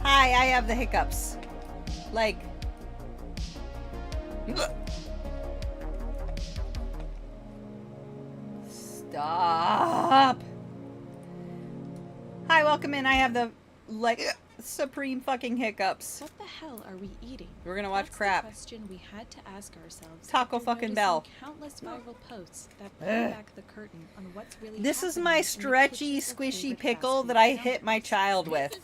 Hi, I have the hiccups. Like... Stop! Hi, welcome in. I have the, like, supreme fucking hiccups. What the hell are we eating? We're gonna watch That's crap. The question we had to ask ourselves. Taco after fucking noticing Bell. Countless viral posts that pull back the curtain on what's really This is happening my in the stretchy, kitchens of squishy favorite pickle fast that food I hit my counters. child with.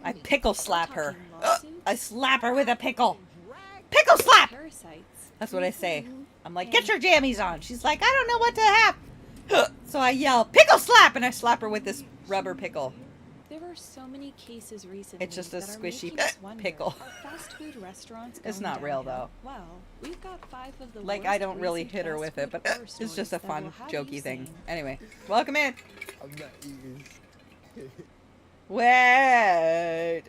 I pickle slap her. Talking lawsuits, I slap her with a pickle. Pickle slap! parasites, That's what I say. I'm like, get your jammies on. She's like, I don't know what to have. So I yell, pickle slap! And I slap her with this rubber pickle. There are so many cases recently. It's just a that are squishy making us wonder, pickle. Are fast food restaurants It's going not real, downhill? though. Well, we've got 5 of the Like, worst I don't really recent hit her fast with it, food but horror it's just stories a that fun, will have you jokey thing. saying, Anyway, welcome in. I'm not eating. Wait.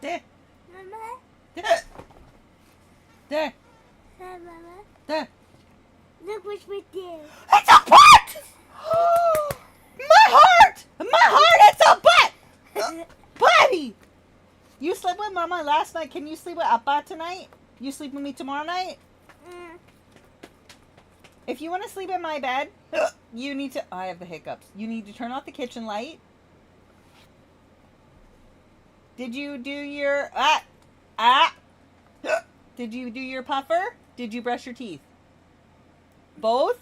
There. There. There. There. Look what we did. It's a butt! My heart! My heart, it's a butt! Buddy! You slept with Mama last night. Can you sleep with Appa tonight? You sleep with me tomorrow night? If you want to sleep in my bed, you need to... I have the hiccups. You need to turn off the kitchen light. Did you do your... Did you do your puffer? Did you brush your teeth? Both?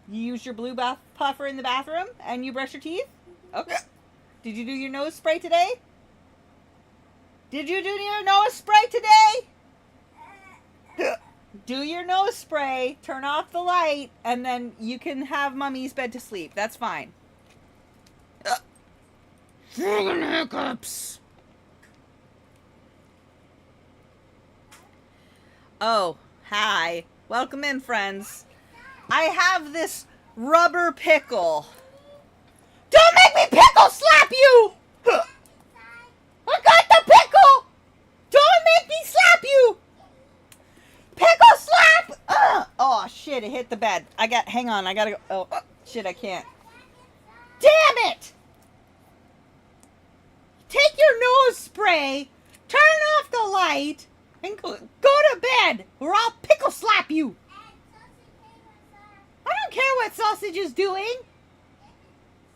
You use your blue bath puffer in the bathroom and you brush your teeth? Okay. Did you do your nose spray today? Did you do your nose spray today? Do your nose spray, turn off the light, and then you can have Mummy's bed to sleep. That's fine. Friggin' hiccups. Oh, hi. Welcome in, friends. I have this rubber pickle. Don't make me pickle slap you! I got the pickle! Don't make me slap you! Pickle slap! Oh, shit, it hit the bed. Hang on, I gotta go. Oh, shit, I can't. Damn it! Take your nose spray, turn off the light, and go to bed, or I'll pickle slap you. I don't care what Sausage is doing.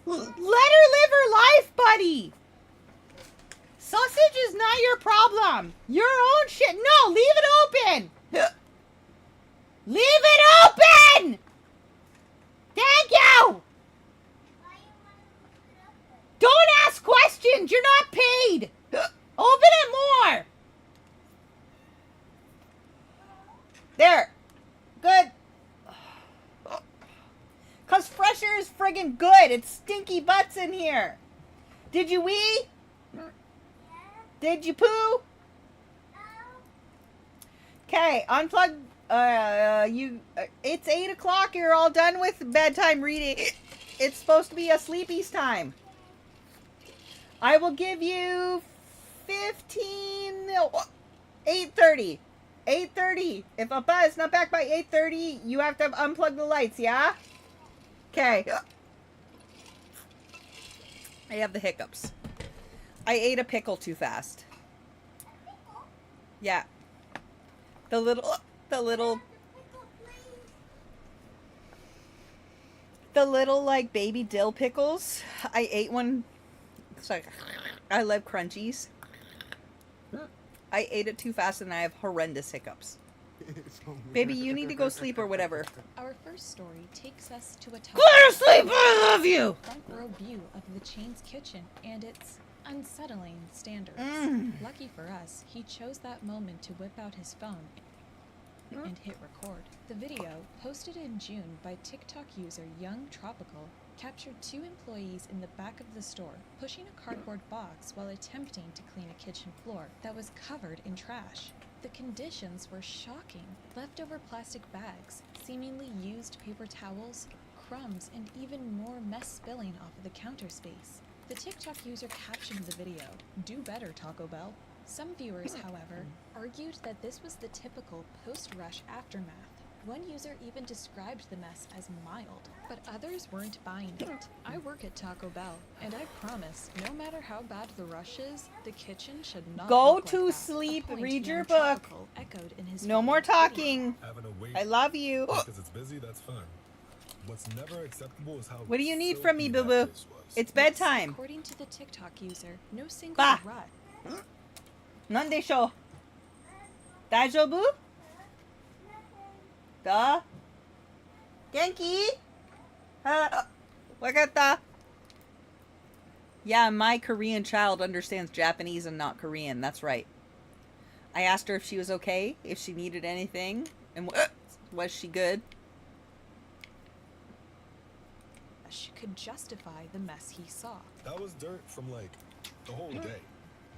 Let her live her life, buddy. Sausage is not your problem. Your own shit. No, leave it open. Leave it open. Thank you. Don't ask questions. You're not paid. Open it more. There. Good. Because fresh air is friggin' good. It's stinky butts in here. Did you wee? Did you poo? Okay, unplug. It's 8 o'clock. You're all done with bedtime reading. It's supposed to be a sleepy's time. I will give you 8:30. 8:30. If Appa is not back by 8:30, you have to unplug the lights, yeah? Okay. I have the hiccups. I ate a pickle too fast. Yeah. The little like baby dill pickles. I ate one. It's like, I love crunchies. I ate it too fast and I have horrendous hiccups. Baby, you need to go sleep or whatever. Our first story takes us to a Go to sleep, I love you! front row view of the chain's kitchen and its unsettling standards. Lucky for us, he chose that moment to whip out his phone and hit record. The video, posted in June by TikTok user Young Tropical, captured 2 employees in the back of the store pushing a cardboard box while attempting to clean a kitchen floor that was covered in trash. The conditions were shocking. Leftover plastic bags, seemingly used paper towels, crumbs, and even more mess spilling off of the counter space. The TikTok user captioned the video, "Do better, Taco Bell." Some viewers, however, argued that this was the typical post-rush aftermath. One user even described the mess as mild, but others weren't buying it. I work at Taco Bell, and I promise, no matter how bad the rush is, the kitchen should not Go look to like that. sleep, A point read your Young book. Tropical echoed in his No more video. talking. Having to wait I love you. because it's busy, that's fine. What's never acceptable is how What do you need silky from me, that boo-boo? place was. It's bedtime. According to the TikTok user, no single Bah. rut. なんでしょう? 大丈夫? どう? 元気? わかった? Yeah, my Korean child understands Japanese and not Korean. That's right. I asked her if she was okay, if she needed anything, and was she good? Could justify the mess he saw. That was dirt from like the whole day.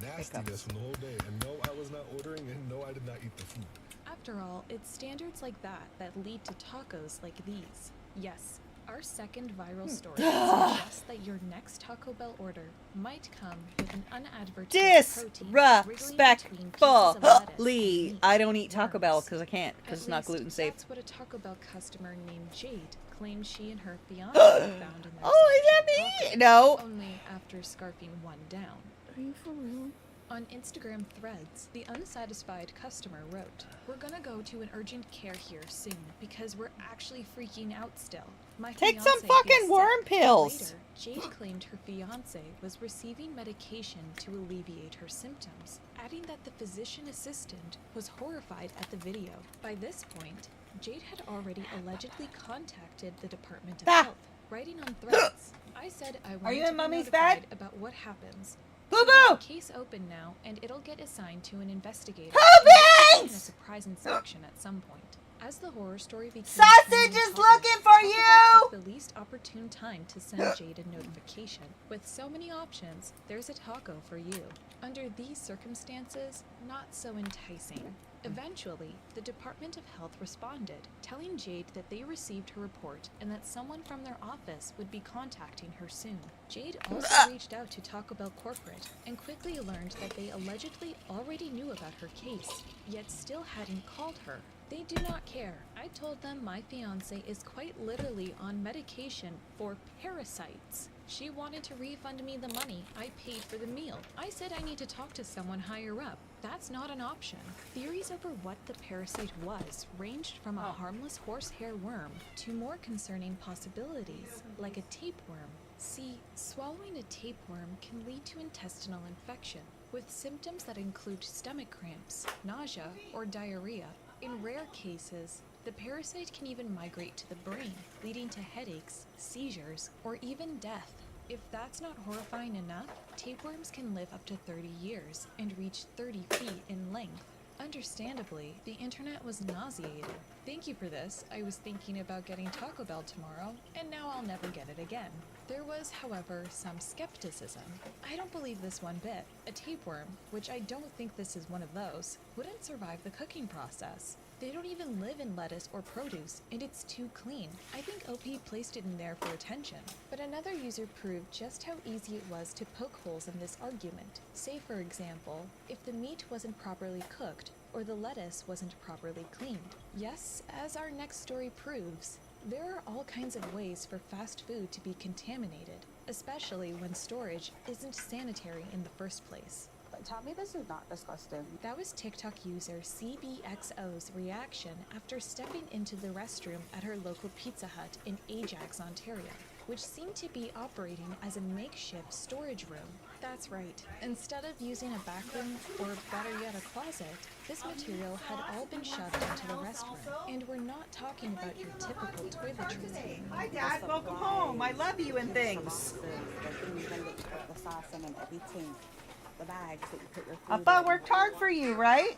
Nastiness from the whole day. And no, I was not ordering, and no, I did not eat the food. After all, it's standards like that that lead to tacos like these. Yes, our second viral story suggests that your next Taco Bell order might come with an unadvertised protein wriggling between pieces of lettuce and meat. I don't eat Taco Bell Worms. because I can't, because it's At not least, gluten safe. That's what a Taco Bell customer named Jade claimed she and her fiance found in their Oh, is that selection me? tacos, No. only after scarfing one down. Are you for real? On Instagram Threads, the unsatisfied customer wrote, "We're gonna go to an urgent care here soon because we're actually freaking out still. My Take some fiancé fucking feels worm sick." pills. Later, Jade claimed her fiance was receiving medication to alleviate her symptoms, adding that the physician assistant was horrified at the video. By this point, Jade had already allegedly contacted the Department of Health, writing on Threads, "I said I wanted you to in be Mommy's notified bed? about what happens. Boo There's boo! a case open now, and it'll get assigned to an investigator. Help and me! a surprise inspection at some point." As the horror story became Sausage trending is topic, looking for Taco Bell you! took the least opportune time to send Jade a notification. With so many options, there's a taco for you. Under these circumstances, not so enticing. Eventually, the Department of Health responded, telling Jade that they received her report and that someone from their office would be contacting her soon. Jade also reached out to Taco Bell corporate and quickly learned that they allegedly already knew about her case, yet still hadn't called her. They do not care. I told them my fiance is quite literally on medication for parasites. She wanted to refund me the money I paid for the meal. I said I need to talk to someone higher up. That's not an option. Theories over what the parasite was ranged from a harmless horsehair worm to more concerning possibilities, like a tapeworm. See, swallowing a tapeworm can lead to intestinal infection, with symptoms that include stomach cramps, nausea, or diarrhea. In rare cases, the parasite can even migrate to the brain, leading to headaches, seizures, or even death. If that's not horrifying enough, tapeworms can live up to 30 years and reach 30 feet in length. Understandably, the internet was nauseated. "Thank you for this. I was thinking about getting Taco Bell tomorrow, and now I'll never get it again." There was, however, some skepticism. "I don't believe this one bit. A tapeworm, which I don't think this is one of those, wouldn't survive the cooking process. They don't even live in lettuce or produce, and it's too clean. I think OP placed it in there for attention." But another user proved just how easy it was to poke holes in this argument. Say, for example, if the meat wasn't properly cooked, or the lettuce wasn't properly cleaned. Yes, as our next story proves, there are all kinds of ways for fast food to be contaminated, especially when storage isn't sanitary in the first place. But tell me this is not disgusting. That was TikTok user CBXO's reaction after stepping into the restroom at her local Pizza Hut in Ajax, Ontario, which seemed to be operating as a makeshift storage room. That's right, instead of using a back room or better yet a closet, this material had all been shoved into the restroom. And we're not talking about your typical toiletries. Hi, Dad. Welcome home. I love you and things. The things that you put the sauce in and everything. The bags that you put your food Appa in. worked hard for you, right?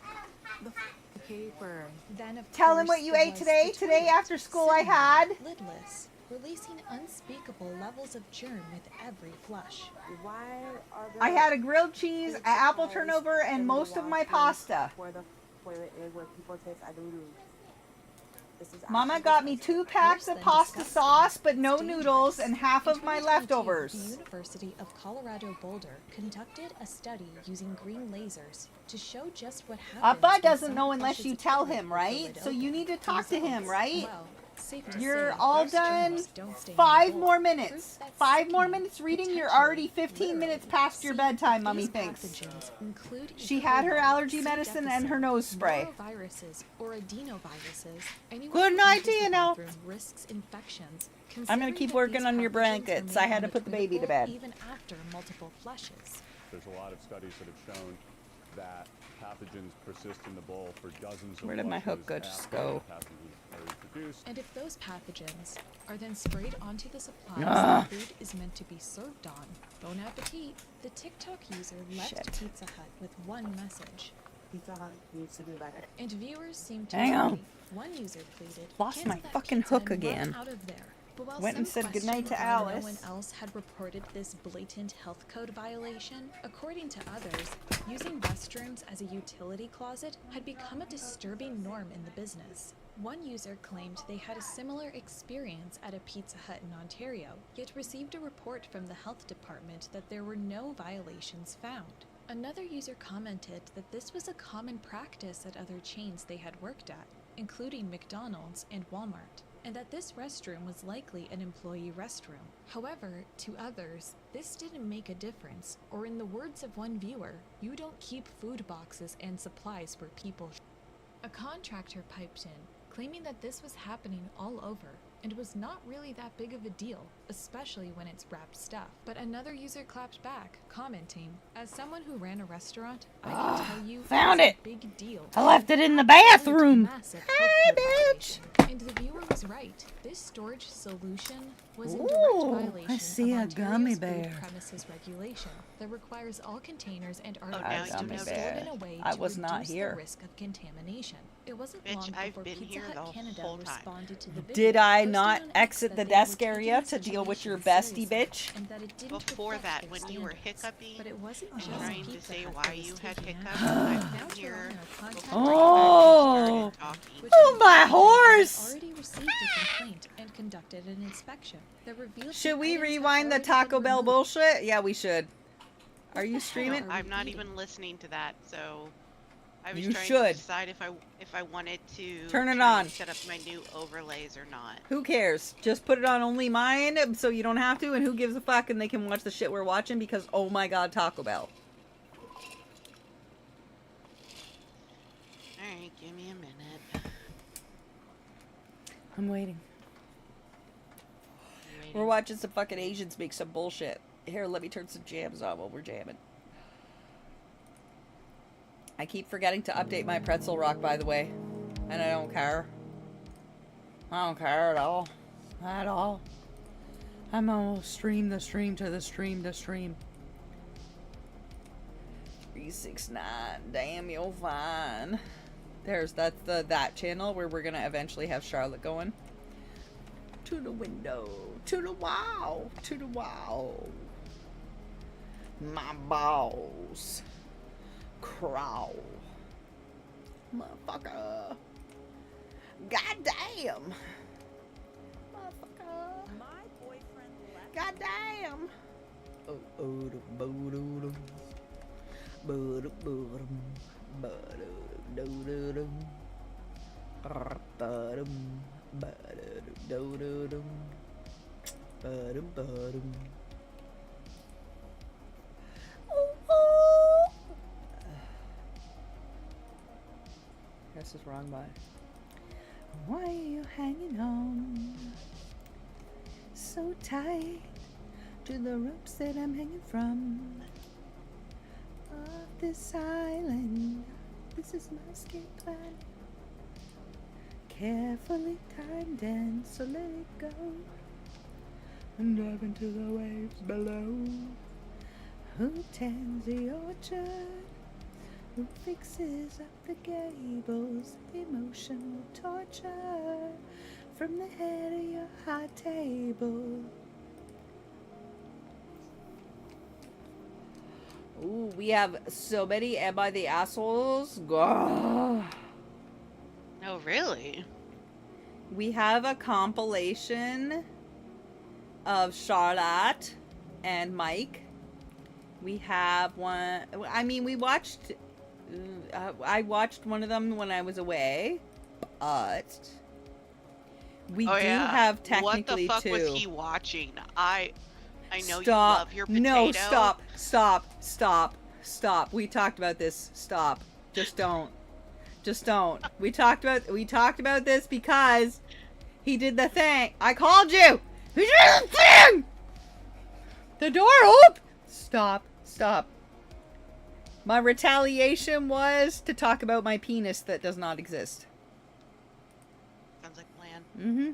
Paper. Then, of Tell him course, what you there ate was today. the Today toilet, after school I sitting there, had. lidless, releasing unspeakable levels of germ with every flush. Why are I there had a grilled cheese, food an apple supplies turnover, and in the most of my washroom pasta. where the toilet is, where people take a doo-doo? This is Mama actually got me disgusting. 2 packs Worse of than pasta disgusting, sauce, but no it's noodles, dangerous. and half In of my 2022, leftovers. The University of Colorado Boulder conducted a study using green lasers to show just what happens. Appa when doesn't someone know unless flushes you a tell toilet him, with the right? lid So you open. need to The talk to him, results? right? Well, safe to You're say, all those done. germs don't stay in the 5 bowl. more Proof minutes. that 5 more sickening, minutes reading. You're potentially, already 15 minutes literally. past your See, bedtime, if Mummy these thinks. pathogens include She E. had her coli, allergy C. medicine and her difficile, nose spray. noroviruses, or adenoviruses, anyone Good who night enters to the you now. bathroom risks infections. I'm gonna Considering keep that working these on your pathogens blankets. remain I had on to the put the baby to toilet bowl bed. even after multiple flushes. There's a lot of studies that have shown that pathogens persist in the bowl for dozens of Where did my hook go? flushes Just after go. the pathogens are introduced. And if those pathogens are then sprayed onto the supplies Ugh. the food is meant to be served on, bon appetit, the TikTok user left Shit. Pizza Hut with one message. Pizza Hut needs to do better. And viewers seem to Hang on. agree. One user pleaded, Lost my "Cancel that fucking pizza hook and run again." out of there." But while Went and some said goodnight question to why Alice. no one else had reported this blatant health code violation, according to others, using restrooms as a utility closet had become a disturbing norm in the business. One user claimed they had a similar experience at a Pizza Hut in Ontario, yet received a report from the health department that there were no violations found. Another user commented that this was a common practice at other chains they had worked at, including McDonald's and Walmart, and that this restroom was likely an employee restroom. However, to others, this didn't make a difference, or in the words of one viewer, you don't keep food boxes and supplies where people A contractor piped in, claiming that this was happening all over, and was not really that big of a deal, especially when it's wrapped stuff. But another user clapped back, commenting, "As someone who ran a restaurant, I can tell you Found it's it. a big deal. I left it in the Absolute bathroom. massive Hey, health code bitch. violation." And the viewer was right. This storage solution was in direct Ooh, violation I see of a Ontario's gummy food bear. premises regulation that requires all containers and now articles you to be know stored that. in a way I to was not reduce here. the risk of contamination. It wasn't Bitch, long I've before been Pizza here Hut the Canada whole time. responded to the video, Did I posting not on X exit that the they desk were area taking to the deal with your situation bestie seriously, bitch? and that it didn't Before reflect that, their when you were standards. hiccuping But it wasn't and just trying to Pizza say Hut why that was you had taking hiccups, action. I've Now been to here learn our contact before you Oh. actually started talking. which Oh, indicated my that they had horse. already received a complaint and conducted an inspection that revealed Should the we items had rewind the already Taco been Bell removed. bullshit? Yeah, we should. Are you What the hell streaming? are we I'm not eating? even listening to that, so I was You trying should. to decide if I wanted to Turn it try and on. set up my new overlays or not. Who cares? Just put it on only mine so you don't have to, and who gives a fuck, and they can watch the shit we're watching because, oh my god, Taco Bell. Alright, give me a minute. I'm waiting. I'm We're waiting. watching some fucking Asians make some bullshit. Here, let me turn some jams on while we're jamming. I keep forgetting to update my pretzel rock, by the way. And I don't care. I don't care at all. At all. I'm almost stream the stream to the stream to stream. 369. Damn, you're fine. That's that channel where we're gonna eventually have Charlotte going. To the window. To the wall. To the wall. My balls. Crawl. Motherfucker. Goddamn. Motherfucker. My boyfriend left. Goddamn. Oh, oh, do, bo, This is wrong by. Why are you hanging on so tight to the ropes that I'm hanging from? Off this island, this is my escape plan. Carefully timed and so let it go. And dive into the waves below. Who tends the orchard Who fixes up the gables? Emotional torture from the head of your high table. Ooh, we have so many Am I the Assholes? Gah. Oh, really? We have a compilation of Charlotte and Mike. We have one. I mean, we watched. I watched one of them when I was away, but we do have technically What the fuck two. was he watching? I know Stop. you love your potato. No, stop. We talked about this. Stop. Just don't. We talked about this because he did the thing. I called you. He did the thing. The door open. Stop. My retaliation was to talk about my penis that does not exist. Sounds like a plan. Mm-hmm.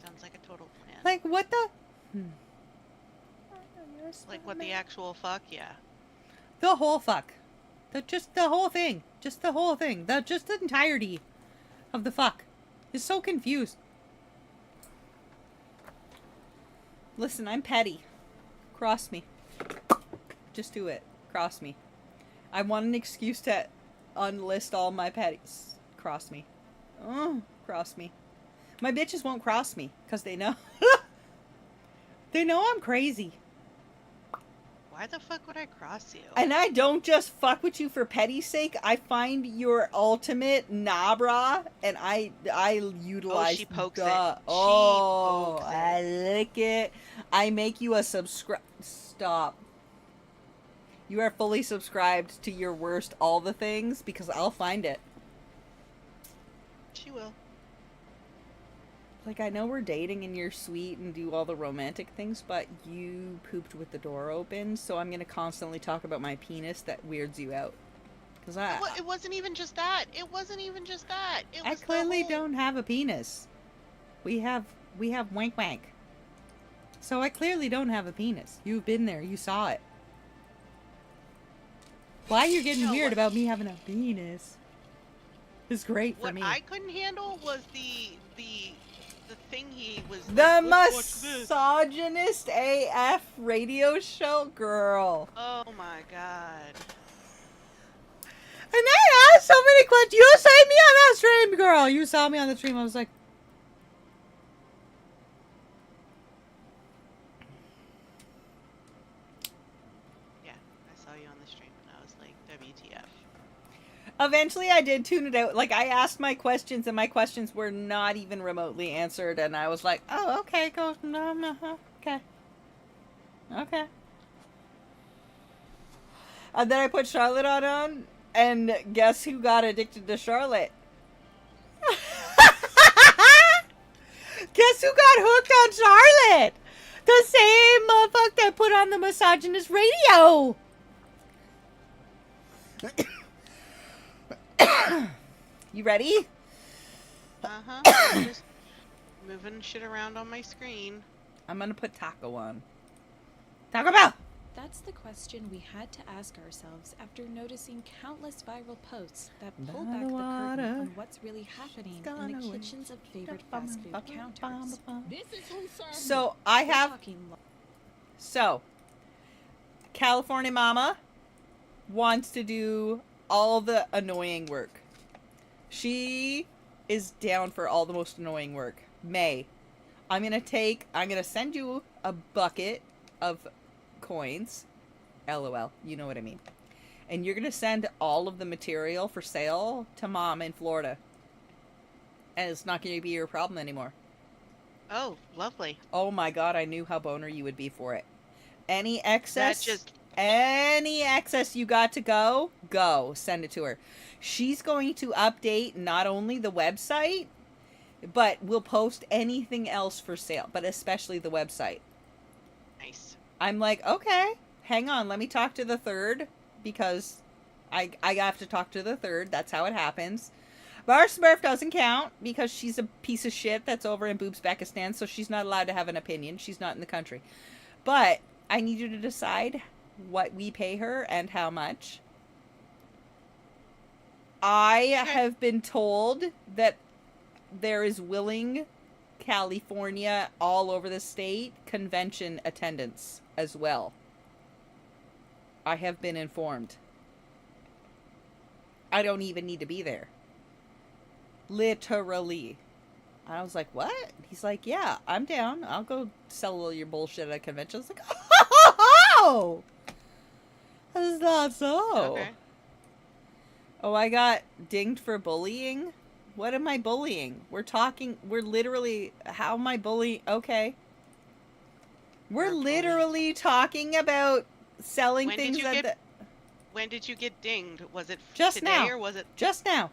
Sounds like a total plan. Like, what the? Like what the actual fuck? Yeah. The whole fuck. Just the whole thing. Just the entirety of the fuck. Is so confused. Listen, I'm petty. Cross me. Just do it. Cross me. I want an excuse to unlist all my petties. Cross me. Oh, cross me. My bitches won't cross me because they know. They know I'm crazy. Why the fuck would I cross you? And I don't just fuck with you for petty's sake. I find your ultimate nabra, and I utilize. Oh, she pokes it. Oh, She pokes it. I lick it. I make you a subscribe. Stop. You are fully subscribed to your worst all the things because I'll find it. She will. Like, I know we're dating and you're sweet and do all the romantic things, but you pooped with the door open, so I'm gonna constantly talk about my penis that weirds you out. Cause It wasn't even just that. It was I clearly don't have a penis. We have wank wank. So I clearly don't have a penis. You've been there, you saw it. Why you're getting weird about me having a penis is great for What me. I couldn't handle was the thing he was. The like, "Let's watch this." misogynist AF radio show girl. Oh my god. And I asked so many questions. You saw me on that stream, girl. You saw me on the stream. I was like, Yeah, I saw you on the stream and I was like, WTF. eventually I did tune it out. Like, I asked my questions and my questions were not even remotely answered. And I was like, oh, okay, go. No, okay. Okay. And then I put Charlotte on, and guess who got addicted to Charlotte? Guess who got hooked on Charlotte? The same motherfucker that put on the misogynist radio. You ready? I'm just moving shit around on my screen. I'm gonna put Taco on. Taco Bell! That's the question we had to ask ourselves after noticing countless viral posts that pull back the curtain on what's really happening in the kitchens of favorite fast food counters. So, I have... Talking So, California Mama wants to do all the annoying work. She is down for all the most annoying work. May, I'm gonna send you a bucket of coins. LOL, you know what I mean. And you're gonna send all of the material for sale to Mom in Florida. And it's not gonna be your problem anymore. Oh, lovely. Oh my god, I knew how boner you would be for it. Any excess... That just... Any excess you got to go. Send it to her. She's going to update not only the website, but we'll post anything else for sale, but especially the website. Nice. I'm like, okay, hang on, let me talk to the third, because I have to talk to the third. That's how it happens. Bar Smurf doesn't count, because she's a piece of shit that's over in Boobsbekistan, so she's not allowed to have an opinion. She's not in the country. But I need you to decide what we pay her and how much. I have been told that there is willing California, all over the state, convention attendance as well. I have been informed. I don't even need to be there. Literally. I was like, what? He's like, yeah, I'm down. I'll go sell all your bullshit at a convention. I was like, oh! That's not so. Okay. Oh, I got dinged for bullying? What am I bullying? We're literally, how am I bullying? Okay. We're You're literally talking about selling When things did you at get- When did you get dinged? Was it Just today now. or was it Just now.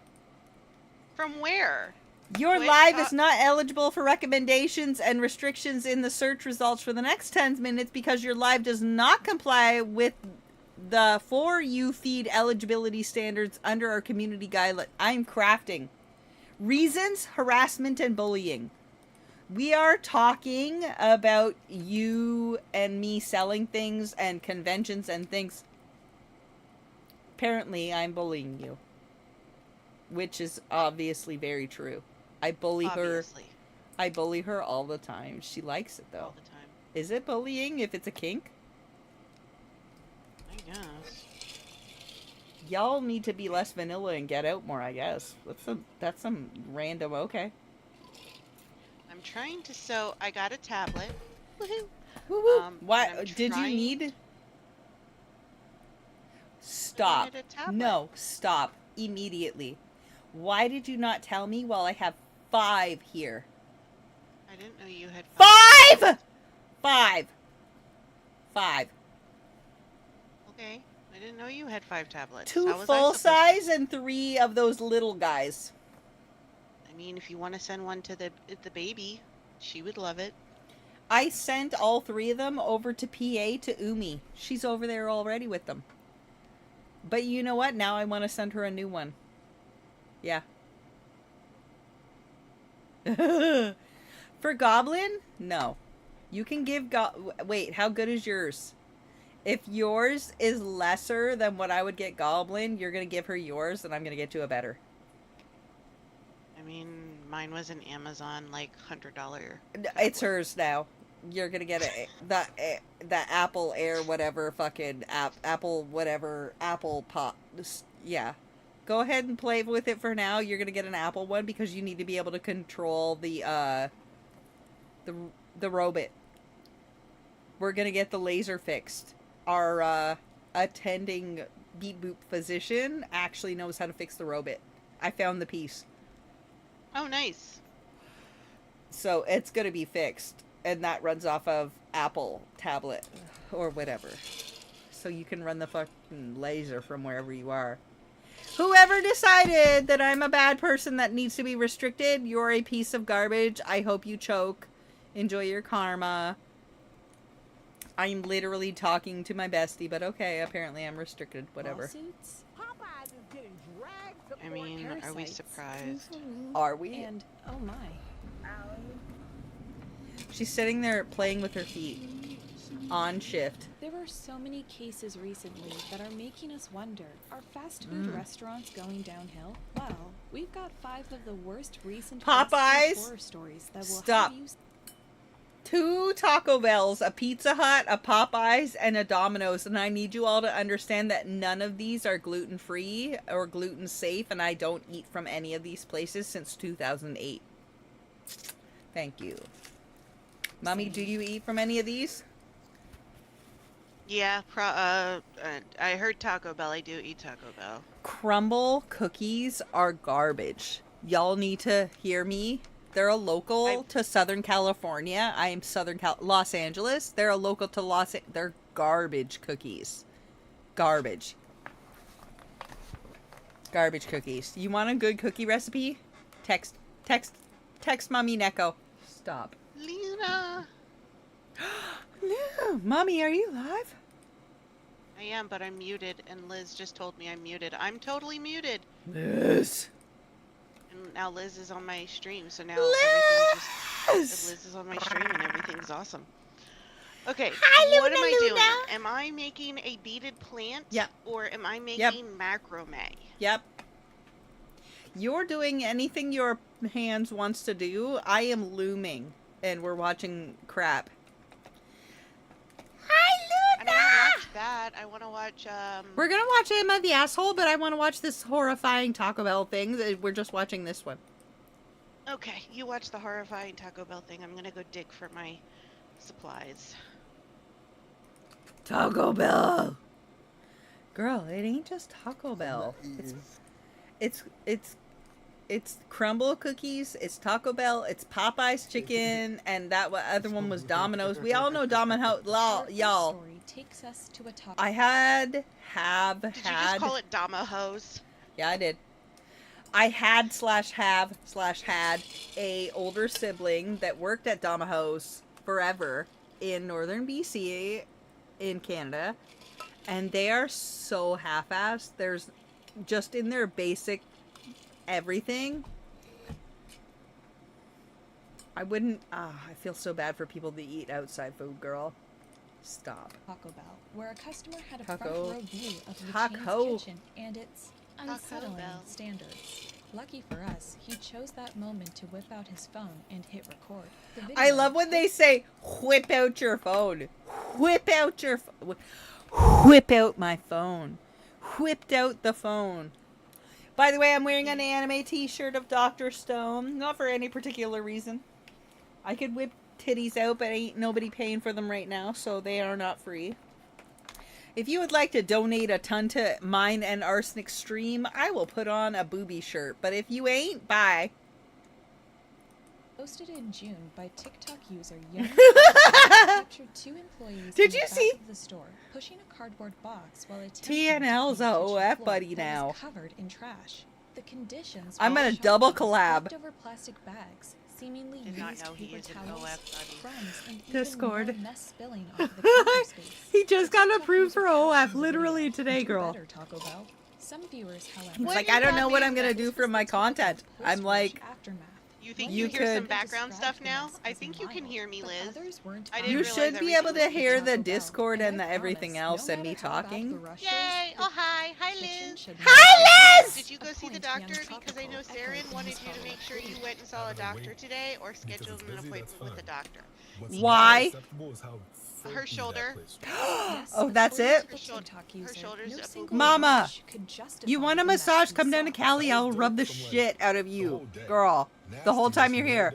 from where? Your Wait, live is not eligible for recommendations and restrictions in the search results for the next 10 minutes because your live does not comply with the For You feed eligibility standards under our community guideline. I'm crafting. Reasons, harassment, and bullying. We are talking about you and me selling things and conventions and things. Apparently, I'm bullying you. Which is obviously very true. I bully Obviously. her. I bully her all the time. She likes it, though. All the time. Is it bullying if it's a kink? I guess. Y'all need to be less vanilla and get out more, I guess. That's some random, okay. I'm trying to sew. I got a tablet. Woohoo! Woo-woo. and What? I'm Did you trying- need... Stop. needed a tablet. No, stop. Immediately. Why did you not tell me while I have 5 here? I didn't know you had 5! 5. 5. Okay. I didn't know you had 5 tablets. 2 How was I full supposed- size and 3 of those little guys. I mean, if you want to send one to the baby, she would love it. I sent all 3 of them over to PA to Umi. She's over there already with them. But you know what? Now I want to send her a new one. Yeah. For Goblin? No. You can give Wait, how good is yours? If yours is lesser than what I would get Goblin, you're going to give her yours and I'm going to get you a better. I mean, mine was an Amazon, like, $100. It's hers now. You're gonna get the Apple Air whatever fucking Apple whatever Apple Pop. Yeah, go ahead and play with it for now. You're gonna get an Apple one because you need to be able to control the robot. We're gonna get the laser fixed. Our attending beep boop physician actually knows how to fix the robot. I found the piece, Oh, nice. so it's gonna be fixed. And that runs off of Apple tablet or whatever. So you can run the fucking laser from wherever you are. Whoever decided that I'm a bad person that needs to be restricted, you're a piece of garbage. I hope you choke. Enjoy your karma. I'm literally talking to my bestie, but okay, apparently I'm restricted. Whatever. Lawsuits, I mean, are we Parasites. surprised? Are we? and oh my. She's sitting there playing with her feet. On shift. There are so many cases recently that are making us wonder, are fast food restaurants going downhill? Well, we've got 5 of the worst recent fast food Popeyes? horror stories that will Stop. have you 2 Taco Bells, a Pizza Hut, a Popeyes, and a Domino's. And I need you all to understand that none of these are gluten-free or gluten-safe, and I don't eat from any of these places since 2008. Thank you. Mommy, do you eat from any of these? Yeah, I heard Taco Bell. I do eat Taco Bell. Crumble cookies are garbage. Y'all need to hear me. They're a local to Southern California. I am Los Angeles. They're a local to they're garbage cookies. Garbage. Garbage cookies. You want a good cookie recipe? Text Mommy Neko. Stop. Lena! No, Mommy, are you live? I am, but I'm muted, and Liz just told me I'm muted. I'm totally muted! Yes. And now Liz is on my stream, so now Liz! everything just... Liz is on my stream, and everything's awesome. Okay, Hi, what am I Luna, doing? Luna. Am I making a beaded plant? Yep. Or am I Yep. making macrame? Yep. You're doing anything your hands wants to do. I am looming, and we're watching crap. Hi, I don't want to watch that. I want to watch, We're gonna watch Emma the Asshole, but I want to watch this horrifying Taco Bell thing. We're just watching this one. Okay, you watch the horrifying Taco Bell thing. I'm gonna go dig for my supplies. Taco Bell. Girl, it ain't just Taco Bell. It's crumble cookies, it's Taco Bell, it's Popeye's chicken, and that other one was Domino's. We all know Domino's, Our first y'all. story takes us to a taco. I have Did you just call it Domahose? Yeah, I did. I had / had a older sibling that worked at Domino's forever in northern BC in Canada, and they are so half-assed. There's just in their basic everything. I wouldn't. I feel so bad for people that eat outside food, girl. Stop. Taco Bell, where a customer had a Taco. front row view of the Taco. chain's kitchen and its unsettling Bell. standards. Lucky for us, he chose that moment to whip out his phone and hit record. The I video love when they say, whip out your phone. Whip out your phone. Whip out my phone. Whipped out the phone. By the way, I'm wearing an anime t-shirt of Dr. Stone. Not for any particular reason. I could whip titties out, but ain't nobody paying for them right now, so they are not free. If you would like to donate a ton to mine and Arsenic Stream, I will put on a booby shirt. But if you ain't, bye. Posted in June by TikTok user Young captured 2 employees Did in the you back see? of the store pushing a cardboard box while attempting TNL's to a clean the kitchen OF floor buddy that now. was covered in trash. The conditions I'm were gonna shocking. double collab. Leftover plastic bags, seemingly Did not used know he paper is an towels, OF buddy. crumbs, and Discord. even more mess spilling onto the counter space. He just The got TikTok approved user for OF captioned the literally video, today, "Do girl." better, Taco Bell." Some viewers, however, He's What like, did I don't that know what mean? I'm gonna this do was for my the typical content. I'm post-rush like, aftermath. You think One You you hear some could- background described stuff now? this I as think you can mild, hear me, but Liz. others weren't I fine. didn't you realize should be everything able was to hear Taco the Bell. Discord and the I everything promise, else no and me matter how bad the talking. rush is, Yay! the Oh, hi. Hi, kitchen Liz. should Hi, not Liz! Did you go A see the point young doctor? Because I know topical Saren echoed wanted from you to his make sure you colleague. went and saw a Rather doctor wait, today or because scheduled it's an busy, appointment that's with the fine. doctor. What's Why? not acceptable is how filthy that shoulder. place was. Yes, Oh, that's according it? to the TikTok user, shoulder's no a single boob. Mama, rush could justify You want a the mess massage? we Come down to saw. Cali. I'll rub the shit out of you, girl. The whole time you're here.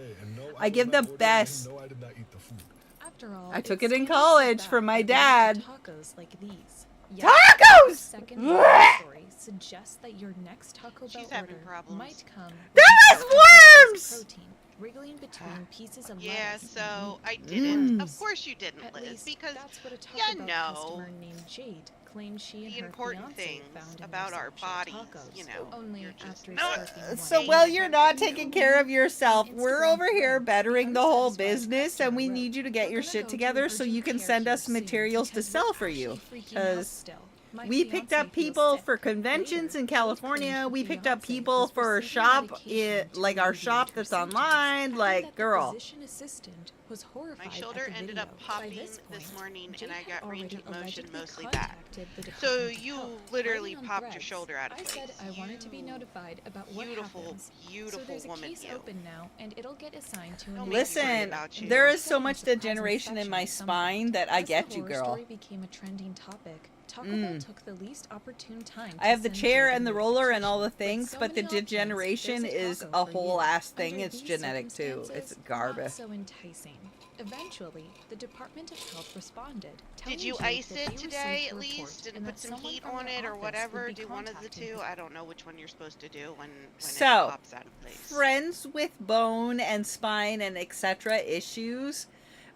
I give the best. No, I did not eat the food. After all, I took it's it in skating college back from my that lead to dad. Tacos like these. Tacos! The second part of the story suggests that your next Taco Bell She's having order problems. might come That with was an extra worms! protein wriggling between pieces of Yeah, lettuce and so meat. I didn't. Mm. Of course you didn't, At Liz, least because that's what a Taco ya Bell know customer named Jade claimed she and the her important fiance things found in about their our search of bodies, tacos. you know, Only you're just after not slurping one So paying while you're not attention. taking care of yourself, we're Instagram over here threads, bettering the the whole unsatisfied business, and we customer need you to wrote, get "We're your gonna shit go to together so urgent you can care send here us soon materials to because sell we're for you. actually freaking out Because still. My we picked fiancé up feels people sick." for conventions Later, in Jade California. claimed her We picked up fiancé people was for our receiving shop, medication to like our alleviate shop her that's symptoms, online. adding Like, that the girl. physician assistant was horrified My at shoulder the ended video. up By popping this this point, morning, Jade and I had got range already of motion allegedly mostly bad. contacted the So Department of you Health, literally writing on popped your threads. shoulder out of I said place. I wanted to be You notified about what beautiful, happens. So beautiful there's a woman, case you. open now, and it'll get assigned to a Don't new make me worry Listen, about you. there is so Showing much surprise degeneration in my inspection at some spine point. that I As the get you, horror girl. story became a trending topic, Taco Bell took the least opportune time I have the to send chair Jade and a the roller and all the notification. things, With but the so many options, degeneration there's is taco a for whole you. ass thing. Under It's these genetic too. It's circumstances, garbage. Not so enticing. Eventually, the Department of Health responded. Did telling you Jade ice that it they today received at a least report and put that some someone heat from on their it or office whatever? would be Do one of the contacting two. her. I don't know which one you're supposed to do when So, it pops out of place. Friends with bone and spine and etc. issues.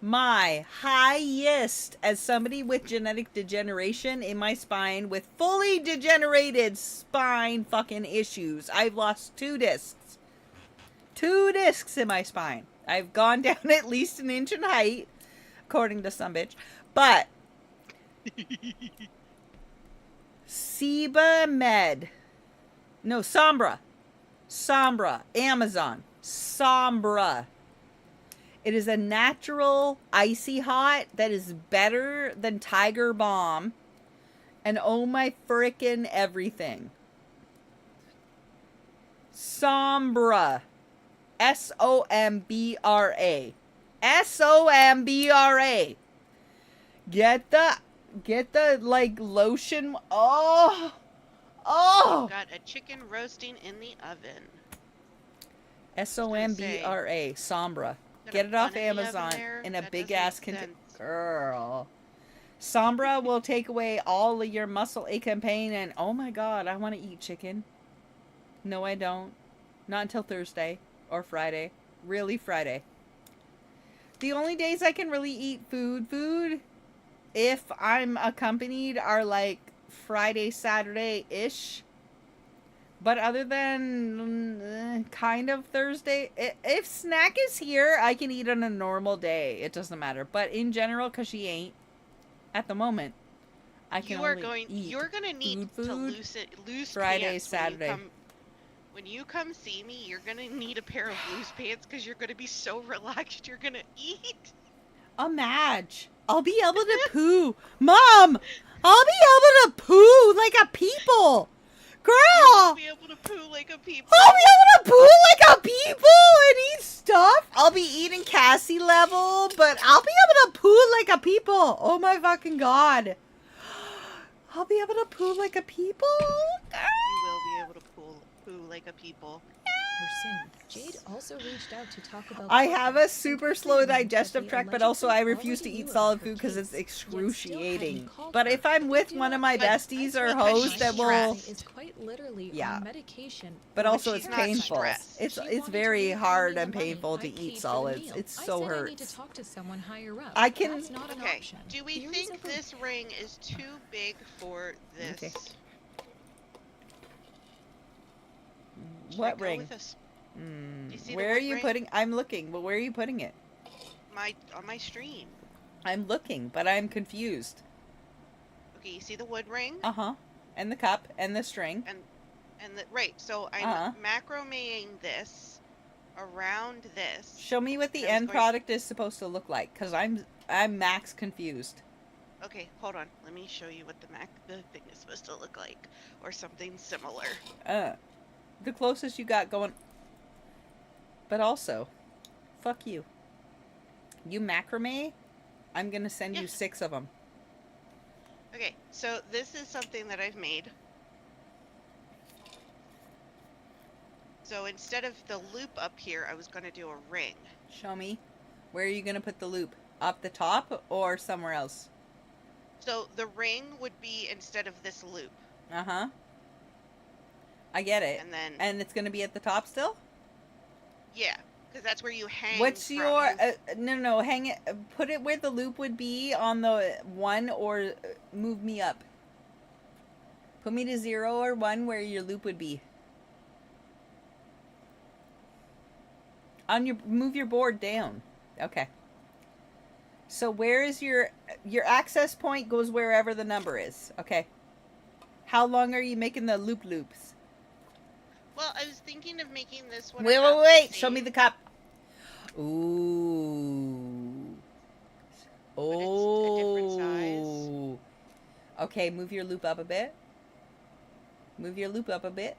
My highest, as somebody with genetic degeneration in my spine with fully degenerated spine fucking issues, I've lost 2 discs. 2 discs in my spine. I've gone down at least an inch in height, according to some bitch. But Seba Med. No, Sombra. Amazon. Sombra It is a natural icy hot that is better than Tiger Balm. And oh my frickin' everything. Sombra. Sombra. Sombra. Get the like lotion. Oh. Oh. Got a chicken roasting in the oven. Sombra. Sombra. Got Get a it off bun in the oven Amazon there? in a That big doesn't ass make container. sense. Girl. Sombra will take away all of your muscle ache and pain, and oh my god, I want to eat chicken. No, I don't. Not until Thursday or Friday. Really Friday. The only days I can really eat food, if I'm accompanied, are like Friday, Saturday-ish. But other than kind of Thursday, if Snack is here, I can eat on a normal day. It doesn't matter. But in general, because she ain't, at the moment, I can You're only eat gonna need food, to loose Friday, pants Saturday. when you come see me. You're gonna need a pair of loose pants because you're gonna be so relaxed. You're gonna eat. Imagine. I'll be able to poo. Mom! I'll be able to poo like a people. Girl! You'll be able to poo like a people. I'll be able to poo like a people and eat stuff. I'll be eating Cassie level, but I'll be able to poo like a people. Oh my fucking god. I'll be able to poo like a people. You will be able to poo like a people. Jade also reached out to talk about. I have a super slow complaining digestive that tract, they but also I allegedly refuse to already eat knew solid about her food because it's case, yet still hadn't excruciating. called But her. if I'm with Do one not of my But besties or because hosts she's that will... stressed. is quite literally Yeah. on medication. But for also which it's she's not painful. stressed. It's She it's wanted to very refund hard me and the money painful to I eat paid for the solids. meal. It I so said I need to hurts. talk to someone higher up. I can- That's not an Okay. option. Do we Theories think of the- this ring is too big for this? Okay. Should I What go ring? with this? Do you see the Where are wood you ring? putting... I'm looking, but where are you putting it? On my stream. I'm looking, but I'm confused. Okay, you see the wood ring? Uh-huh. And the cup and the string. And right, so I'm Uh-huh. macrameing this around this. Show me what the I was end going- product is supposed to look like, because I'm max confused. Okay, hold on. Let me show you what the thing is supposed to look like, or something similar. The closest you got going... But also, fuck you. You macrame? I'm gonna send you Yeah. 6 of them. Okay, so this is something that I've made. So instead of the loop up here, I was going to do a ring. Show me. Where are you gonna put the loop? Up the top or somewhere else? So the ring would be instead of this loop. Uh-huh. I get it. And then, And it's gonna be at the top still? yeah, because that's where you hang What's from. your... no, hang it... Put it where the loop would be on the 1 or move me up. Put me to 0 or 1 where your loop would be. On your... Move your board down. Okay. So where is your access point goes wherever the number is. Okay. How long are you making the loop loops? Well, I was thinking of making this one. Wait. about the Show me same, the cup. Ooh. But it's a different size. Oh. Okay, move your loop up a bit. Move your loop up a bit.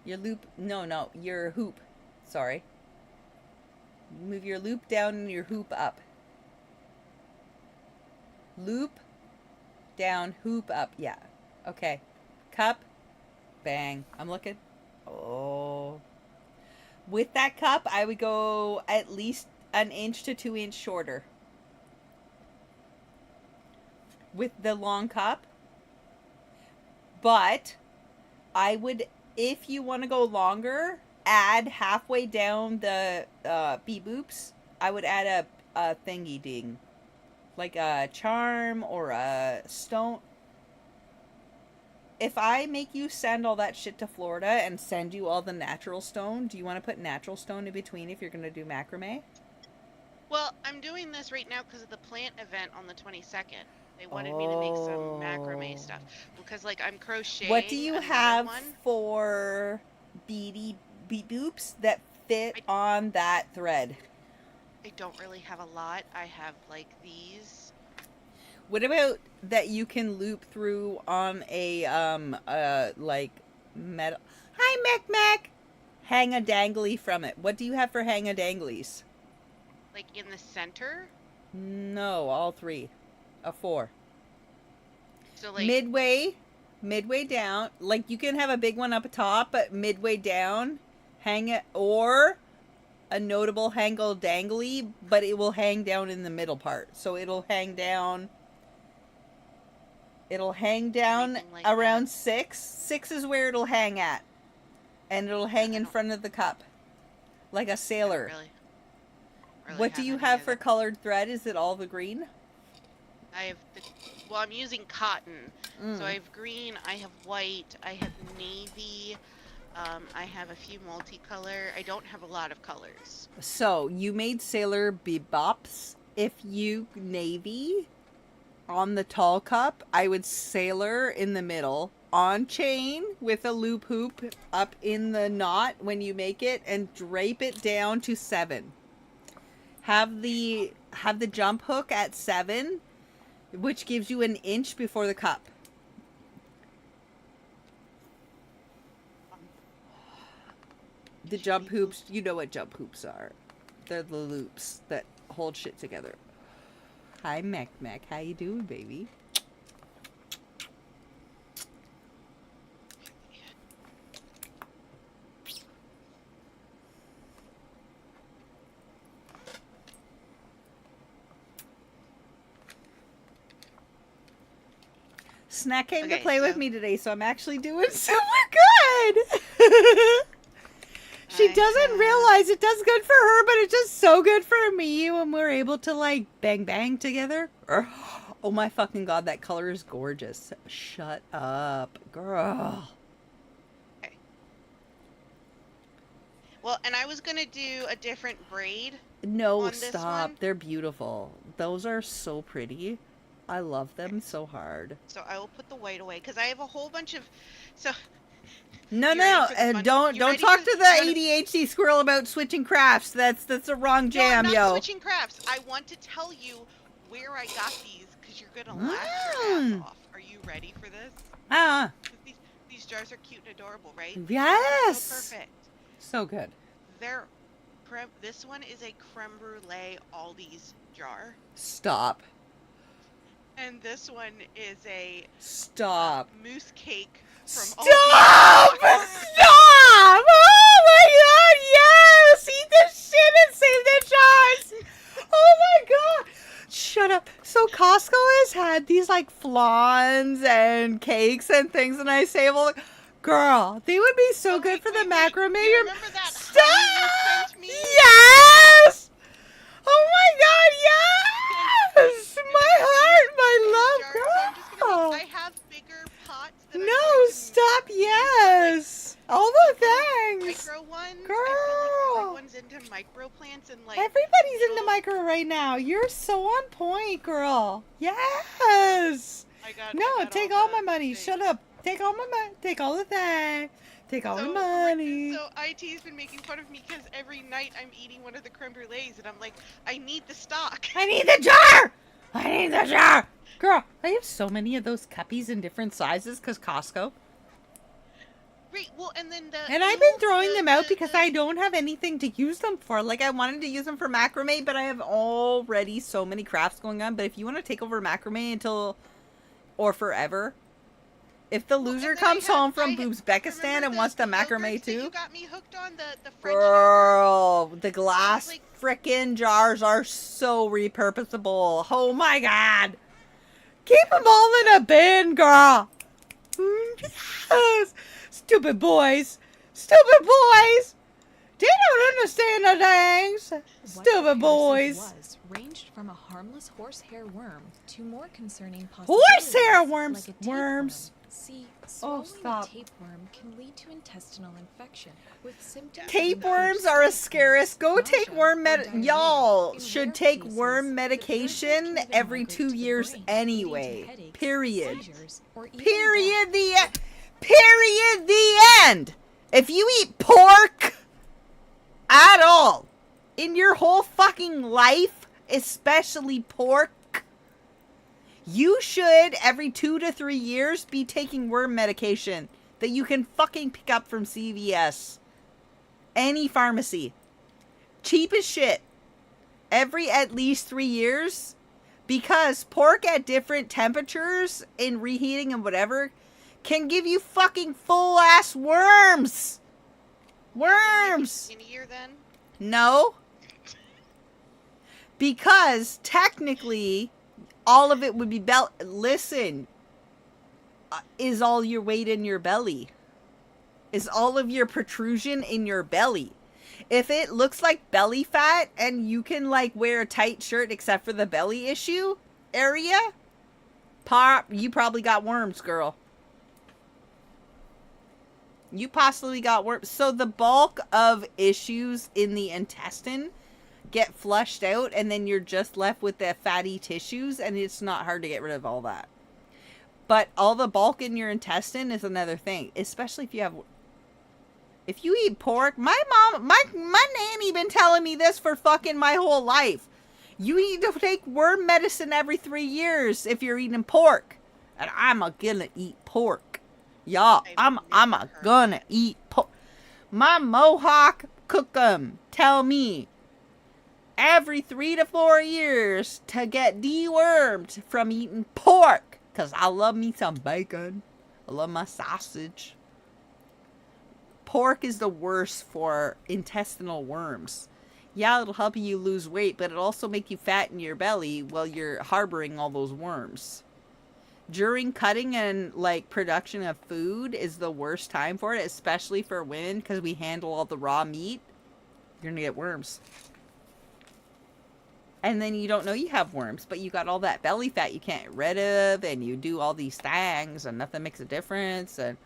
Your loop... No, your hoop. Sorry. Move your loop down and your hoop up. Loop down, hoop up. Yeah. Okay. Cup. Bang. I'm looking. Oh. With that cup, I would go at least 1 inch to 2 inch shorter. With the long cup. But I would, if you want to go longer, add halfway down the beep boops. I would add a thingy ding. Like a charm or a stone. If I make you send all that shit to Florida and send you all the natural stone, do you want to put natural stone in between if you're going to do macrame? Well, I'm doing this right now because of the plant event on the 22nd. They wanted me to make some macrame stuff because, like, I'm crocheting. What do you another have one. for bead boops that fit on that thread? I don't really have a lot. I have like these. What about that you can loop through on a like metal? Hi, Mac Mac. Hang a dangly from it. What do you have for hang a danglies? Like in the center. No, all three. A 4. So like Midway down. Like you can have a big one up top, but midway down, hang it, or a notable hangle dangly, but it will hang down in the middle part. So it'll hang down. It'll hang down Like around that. 6. 6 is where it'll hang at. And it'll hang in front of the cup. Like a sailor. Really What do you any have of for that. colored thread? Is it all the green? I have well, I'm using cotton. Mm. So I have green, I have white, I have navy, I have a few multicolor. I don't have a lot of colors. So you made sailor bebops. If you navy on the tall cup, I would sailor in the middle, on chain with a loop hoop up in the knot when you make it, and drape it down to 7. Have the jump hook at 7, which gives you an inch before the cup. The jump hoops, you know what jump hoops are. They're the loops that hold shit together. Hi, Mac Mac. How you doing, baby? Snack came to Okay, play with so- me today, so I'm actually doing super good. She I doesn't have- realize it does good for her, but it's just so good for me when we're able to like bang bang together. Oh my fucking god, that color is gorgeous. Shut up, girl. Well, and I was gonna do a different braid. No, On this stop. one? They're beautiful. Those are so pretty. I love them so hard. So I will put the white away because I have a whole bunch of. So No, You no, ready for this one? don't You ready talk for to this? the ADHD squirrel about switching crafts. That's a wrong jam, no, I'm not yo. switching crafts. I want to tell you where I got these because you're gonna laugh your ass off. Are you ready for this? 'Cause these jars are cute and adorable, right? Yes. So perfect. So good. They're this one is a creme brulee Aldi's jar, Stop. and this one is a Stop. mousse cake from Stop! Aldi's. Stop! Oh my god, yes! Eat this shit and save the jars! Oh my god! Shut up. So Costco has had these like flans and cakes and things, and I say, well, girl, they would be so good for the macrame. You remember that Stop! honey you sent me? Yes! Oh my god, yes! My heart, my Jars, so I'm love, just girl! gonna, I have bigger pots that I'm No, going to stop, yes! All the things! micro ones. I feel like Girl. everyone's into micro plants and like Everybody's into little- micro right now. You're so on point, girl. Yes! No, take all my money. Shut up. Take all my money. Take all the thing. Take all the money. So IT's been making fun of me because every night I'm eating one of the creme brulees and I'm like, I need the stock. I need the jar! I need the jar! Girl, I have so many of those cuppies in different sizes because Costco. Right, well, and then the And I've been throwing them out because I don't have anything to use them for. Like, I wanted to use them for macrame, but I have already so many crafts going on. But if you want to take over macrame until, or forever, if the loser comes home from Boobsbekistan and wants to macrame too, You got me hooked on the French girl, the glass like- frickin' jars are so repurposable. Oh my god. Keep them all in a bin, girl. Yes. Stupid boys. Stupid boys. They don't understand the things. What Stupid the parasite boys. was ranged from a harmless horsehair worm to more concerning Horsehair possibilities, worms. like a tapeworm. Worms. See, swallowing stop. a tapeworm can lead to intestinal infection with symptoms. that Tapeworms include are a stomach scarce. Go nausea, take worm or diarrhea. y'all In should rare take cases, worm the medication parasite can even every migrate 2 to the years brain, anyway. leading to headaches, Period. seizures, or even Period. death. Period. The end. If you eat pork at all, in your whole fucking life, especially pork, you should every 2 to 3 years be taking worm medication that you can fucking pick up from CVS. Any pharmacy. Cheap as shit. Every at least 3 years. Because pork at different temperatures in reheating and whatever can give you fucking full ass worms. Worms. In a year then? No. Because technically all of it would be listen. Is all your weight in your belly? Is all of your protrusion in your belly? If it looks like belly fat and you can like wear a tight shirt except for the belly issue area, you probably got worms, girl. You possibly got worms. So the bulk of issues in the intestine get flushed out and then you're just left with the fatty tissues, and it's not hard to get rid of all that. But all the bulk in your intestine is another thing, especially if you eat pork. My nanny been telling me this for fucking my whole life. You need to take worm medicine every 3 years if you're eating pork. And I'm gonna eat pork. Y'all, I'm gonna eat pork. My Mohawk cook 'em tell me every 3 to 4 years to get dewormed from eating pork. Because I love me some bacon. I love my sausage. Pork is the worst for intestinal worms. Yeah, it'll help you lose weight, but it'll also make you fat in your belly while you're harboring all those worms. During cutting and like production of food is the worst time for it, especially for women, because we handle all the raw meat. You're gonna get worms. And then you don't know you have worms, but you got all that belly fat you can't get rid of, and you do all these things, and nothing makes a difference. And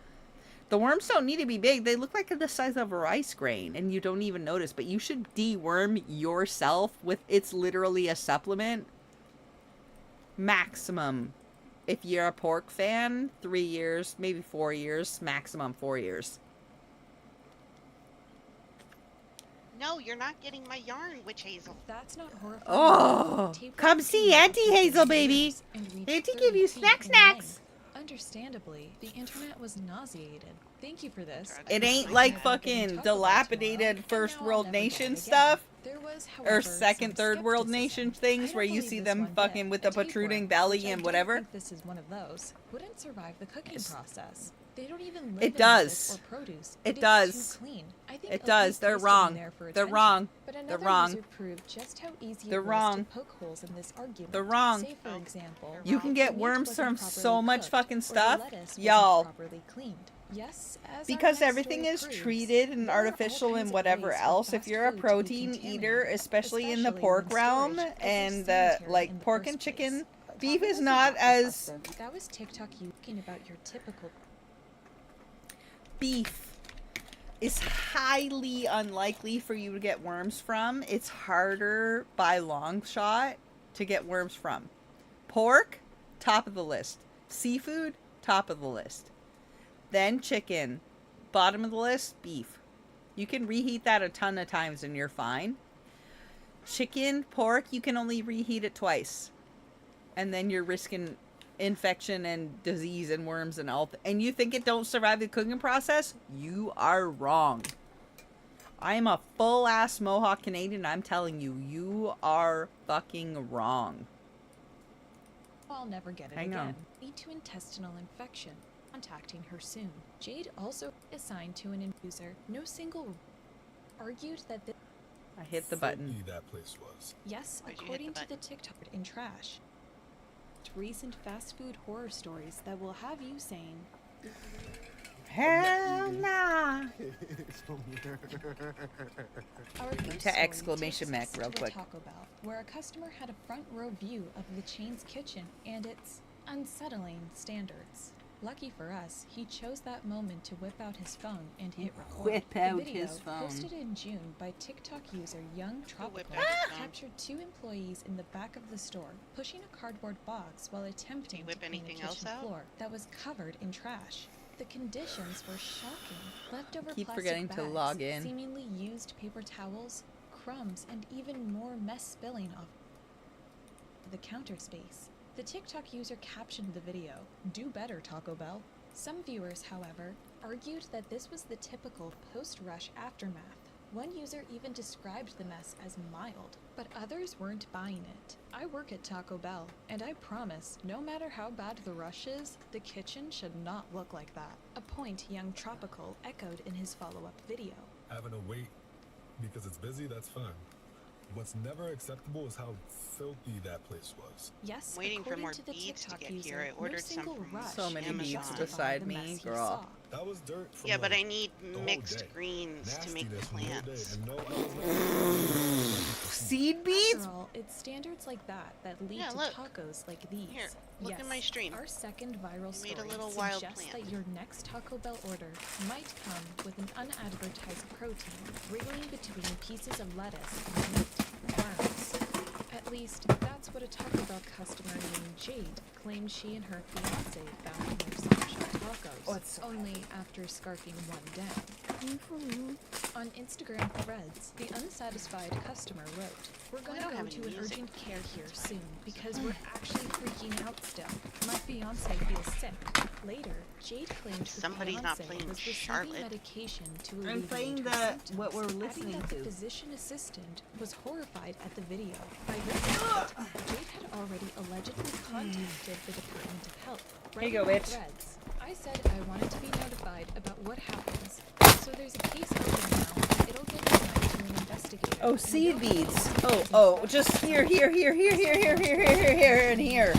the worms don't need to be big. They look like the size of a rice grain, and you don't even notice. But you should deworm yourself with, it's literally a supplement. Maximum. If you're a pork fan, 3 years, maybe 4 years, maximum 4 years. No, you're not getting my yarn, Witch Hazel. That's not horrifying. Oh, come see Auntie Hazel, baby. Auntie give you snacks. Understandably, the internet was nauseated. Thank you for this. It ain't like fucking dilapidated first world nation stuff. There was, Or however, second, some third world skepticism. nation things I where don't you believe see this them one fucking bit. with A the protruding tapeworm, belly which I and don't whatever. think this is one of those. Wouldn't survive the cooking process. They don't even live It in does. lettuce or produce. It is does. Too clean. I think It does. They're Elite listed wrong. them there for They're attention. wrong. But They're another wrong. user proved just how easy They're it was wrong. to poke holes in this argument. They're wrong. Say, for example, You can if get the meat worms wasn't from properly so much cooked, fucking or the stuff. lettuce wasn't Y'all. properly cleaned. Yes, as our Because next everything story is proves, treated and there are all artificial kinds and of whatever ways for else. If fast you're a food to be protein contaminated, eater, especially in the especially pork when realm, storage isn't and sanitary like in the pork first and place. chicken, But beef talking is to not Dr. as Preston, That was TikTok you talking about your typical. beef is highly unlikely for you to get worms from. It's harder by long shot to get worms from. Pork, top of the list. Seafood, top of the list. Then chicken, bottom of the list, beef. You can reheat that a ton of times and you're fine. Chicken, pork, you can only reheat it twice. And then you're risking infection and disease and worms and all. And you think it don't survive the cooking process? You are wrong. I am a full-ass Mohawk Canadian. I'm telling you, you are fucking wrong. I'll never get it Hang again. on. Lead to intestinal infection. Contacting her soon. Jade also assigned to an user. No single argued that this. I hit the button. Filthy that place was. Yes, Why'd you hit according the to the TikTok in trash. Recent fast food horror stories that will have you saying, Hell nah. our first To story exclamation takes us mark real to a quick. Taco Bell, where a customer had a front row view of the chain's kitchen and its unsettling standards. Lucky for us, he chose that moment to whip out his phone and hit record. Whip The out video, his phone. posted in June by TikTok user Young whip Tropical, out his phone. captured two employees in the back of the store pushing a cardboard box while attempting whip to clean anything a else kitchen out? floor that was covered in trash. The conditions were shocking. Leftover Keep plastic forgetting to bags, log in. seemingly used paper towels, crumbs and even more mess spilling off the counter space. The TikTok user captioned the video, "Do better, Taco Bell." Some viewers, however, argued that this was the typical post-rush aftermath. One user even described the mess as mild, but others weren't buying it. I work at Taco Bell, and I promise, no matter how bad the rush is, the kitchen should not look like that. A point Young Tropical echoed in his follow-up video. Having to wait because it's busy, that's fine. What's never acceptable is how filthy that place was. Yes, Waiting for according more to the beads to TikTok get user, here. I ordered no some single from rush So many Amazon. beats justified beside the me, mess he girl. saw. That was dirt from Yeah, but like, I need the whole mixed day. greens to make the Nastiness from the whole day, plants. and no, I was not Seed beads? After all, it's standards like that lead Yeah, to look. tacos like these. Here, look at Yes, my stream. Our second viral I made a story little wild suggests plant. that your next Taco Bell order might come with an unadvertised protein wriggling between pieces of lettuce and meat, worms. At least, that's what a Taco Bell customer named Jade claims she and her fiance found in their Snapchat tacos. Oh, it's so only after scarfing one down. On Instagram threads, the unsatisfied customer wrote, "We're I going don't to go have to any an music. urgent care here soon because we're actually freaking out still. My fiance feels sick." Later, Jade claimed her Somebody's not fiance playing was receiving Charlotte. medication to I'm alleviate playing her the symptoms, what we're adding listening that to. The physician assistant was horrified at the video. By this point, Jade had already allegedly contacted the Department of Health. Here you go, Writing in bitch. threads, I said I wanted to be notified about what happens, so there's a case open now. It'll get assigned to an investigator. Oh, seed beads. Oh, just here, and here.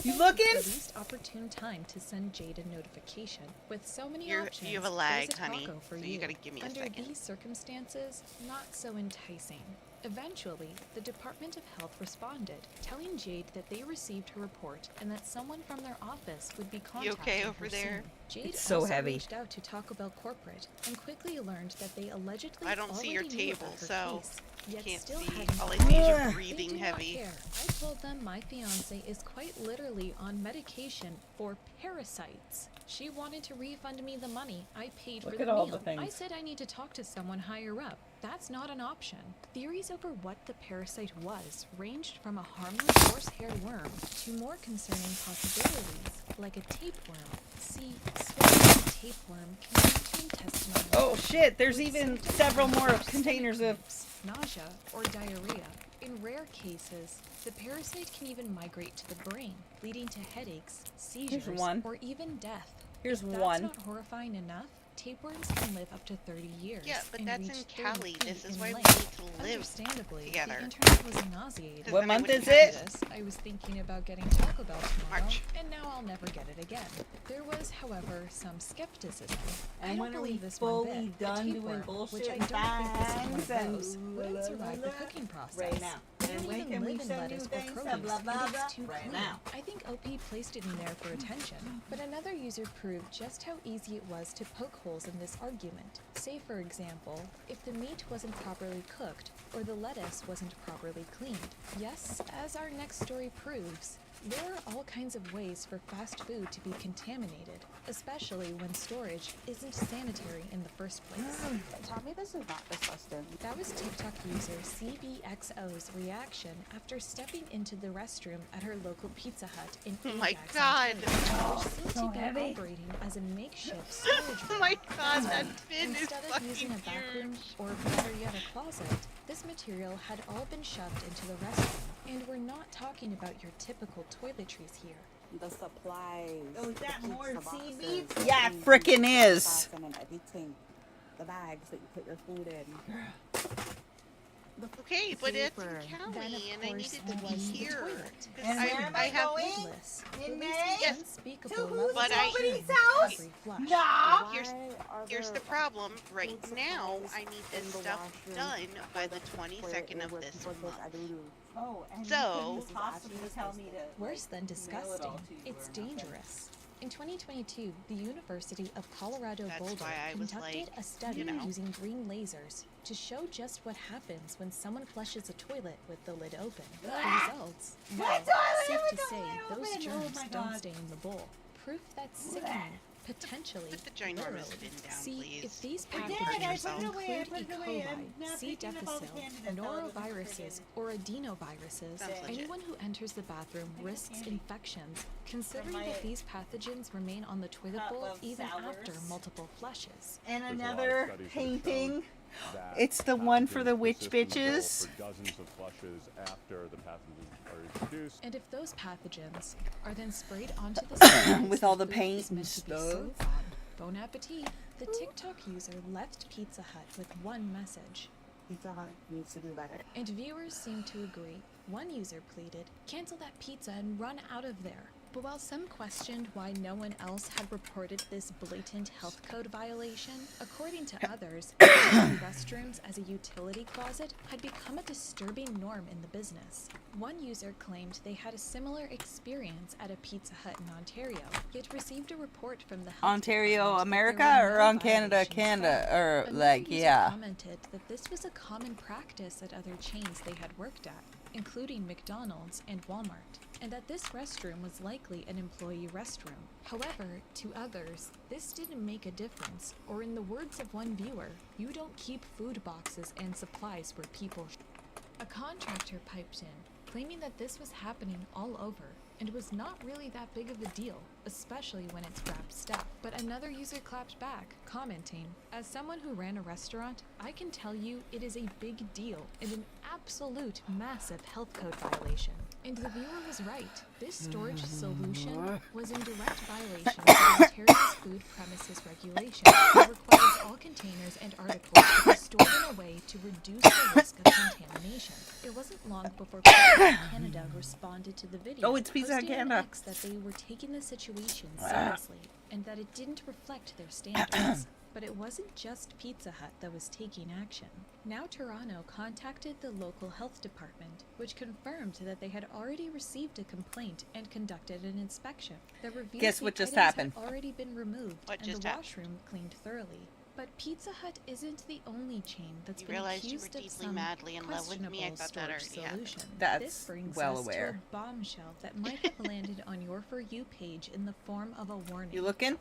You looking? The least opportune time to send Jade a notification. With so many You options, have a lag, there's a honey, taco for so you gotta give me a Under second. these circumstances, not so enticing. Eventually, the Department of Health responded, telling Jade that they received her report and that someone from their office would be contacting okay over her there? soon. Jade It's so also heavy. reached out to Taco Bell corporate and quickly learned that they allegedly I don't see your already knew table, about her so case, yet can't still see. hadn't All I followed see is it. your They breathing do heavy. Not care. I told them my fiance is quite literally on medication for parasites. She wanted to refund me the money I paid Look for at the all meal. the things. I said I need to talk to someone higher up. That's not an option. Theories over what the parasite was ranged from a harmless horsehair worm to more concerning possibilities, like a tapeworm. See, swallowing a tapeworm can lead to intestinal Oh shit, there's with even symptoms several like more stomach containers of... cramps, nausea, or diarrhea. In rare cases, the parasite can even migrate to the brain, leading to headaches, seizures, one. or even death. Here's If that's one. not horrifying enough, tapeworms can live up to 30 years. Yeah, but and that's reach in 30 Cali. feet This is in why we length. need to live Understandably, together. the internet was nauseated. Because What then I month wouldn't is have it? to- This, I was thinking about getting Taco Bell tomorrow, March. and now I'll never get it again. There was, however, some skepticism. I And don't when are we believe this one fully bit. done A doing tapeworm, bullshit which I and don't think this is one things of and those, wouldn't survive the cooking process. right now? They And don't when even can we live in send you lettuce or things? produce, Blah, blah, and blah. it's too Right clean. now. I think OP placed it in there for attention, but another user proved just how easy it was to poke holes in this argument. Say, for example, if the meat wasn't properly cooked or the lettuce wasn't properly cleaned. Yes, as our next story proves, there are all kinds of ways for fast food to be contaminated, especially when storage isn't sanitary in the first place. Tell me this is not disgusting. That was TikTok user CBXO's reaction after stepping into the restroom at her local Pizza Hut in Oh my Ajax, God. Ontario, which seemed so to be heavy. operating as a makeshift storage Oh room. my god, that bin is Instead of fucking using a back room huge. or better yet a closet, this material had all been shoved into the restroom. And we're not talking about your typical toiletries here. The supplies. Oh, is that the more pizza seed boxes, beads? the Yeah, it things, frickin' the is. sauce and everything. The bags that you put your food in. Okay, but it's in paper. Cali, Then, of and I course, needed there to be was the here. toilet. 'Cause And where am I have going? Needless, In releasing May? unspeakable To who's levels But of I- nobody's germs house? every flush. No! Here's the problem. Right now, I need this stuff done by the 22nd of this month. Oh, and So- you couldn't possibly tell me to... Worse than mail it disgusting, all to you it's or nothing. dangerous. In 2022, the University of Colorado That's Boulder why I was conducted like, a study you know. using green lasers to show just what happens when someone flushes a toilet with the lid open. The results? My Well, toilet safe with to the say, lid those open! Oh germs my don't God. stay in the bowl. Proof that's sickening. potentially Put the ginormous literally. bin down, See, please. if these I did, pathogens I put it away, I include put E. it away. I'm coli, not C. picking up all the difficile, candy that fell out of the noroviruses, or adenoviruses, Sounds legit. anyone who enters the bathroom risks candy. infections, considering my that these pathogens remain on the toilet cup bowl of even after sours. multiple flushes. And There's a lot of another studies that have painting. shown that It's the one for the pathogens witch persist in the bowl bitches. for dozens of flushes after the pathogens are introduced. And if those pathogens are then sprayed onto the surface With all the food paint is and meant to be stuff. safe on, bon appetit. The TikTok user left Pizza Hut with one message, Pizza Hut needs to do better. and viewers seemed to agree. One user pleaded, "Cancel that pizza and run out of there." But while some questioned why no one else had reported this blatant health code violation, according to others, using restrooms as a utility closet had become a disturbing norm in the business. One user claimed they had a similar experience at a Pizza Hut in Ontario, yet received a report from the health Ontario, department that America, there were or no on Canada, violations Canada, found. or Another like, user yeah. commented that this was a common practice at other chains they had worked at, including McDonald's and Walmart, and that this restroom was likely an employee restroom. However, to others, this didn't make a difference, or in the words of one viewer, "You don't keep food boxes and supplies where people A contractor piped in, claiming that this was happening all over, and was not really that big of a deal, especially when it's wrapped stuff. But another user clapped back, commenting, "As someone who ran a restaurant, I can tell you it is a big deal and an absolute massive health code violation." And the viewer was right. This storage solution was in direct violation of Ontario's food premises regulation that requires all containers and articles to be stored in a way to reduce the risk of contamination. It wasn't long before Pizza Hut Canada responded to the video, Oh, it's Pizza Hut posting on Canada. X that they were taking the situation seriously and that it didn't reflect their standards. But it wasn't just Pizza Hut that was taking action. Now Toronto contacted the local health department, which confirmed that they had already received a complaint and conducted an inspection. The revealed Guess the what just items happened? had already been removed What and just the happened? washroom cleaned thoroughly. But Pizza Hut isn't the only chain that's You been realized you were accused of deeply some madly in love with me? I questionable thought that already storage happened. solution. That's This brings well us aware. to a bombshell that might have landed on your For You page in the form of a warning. You looking?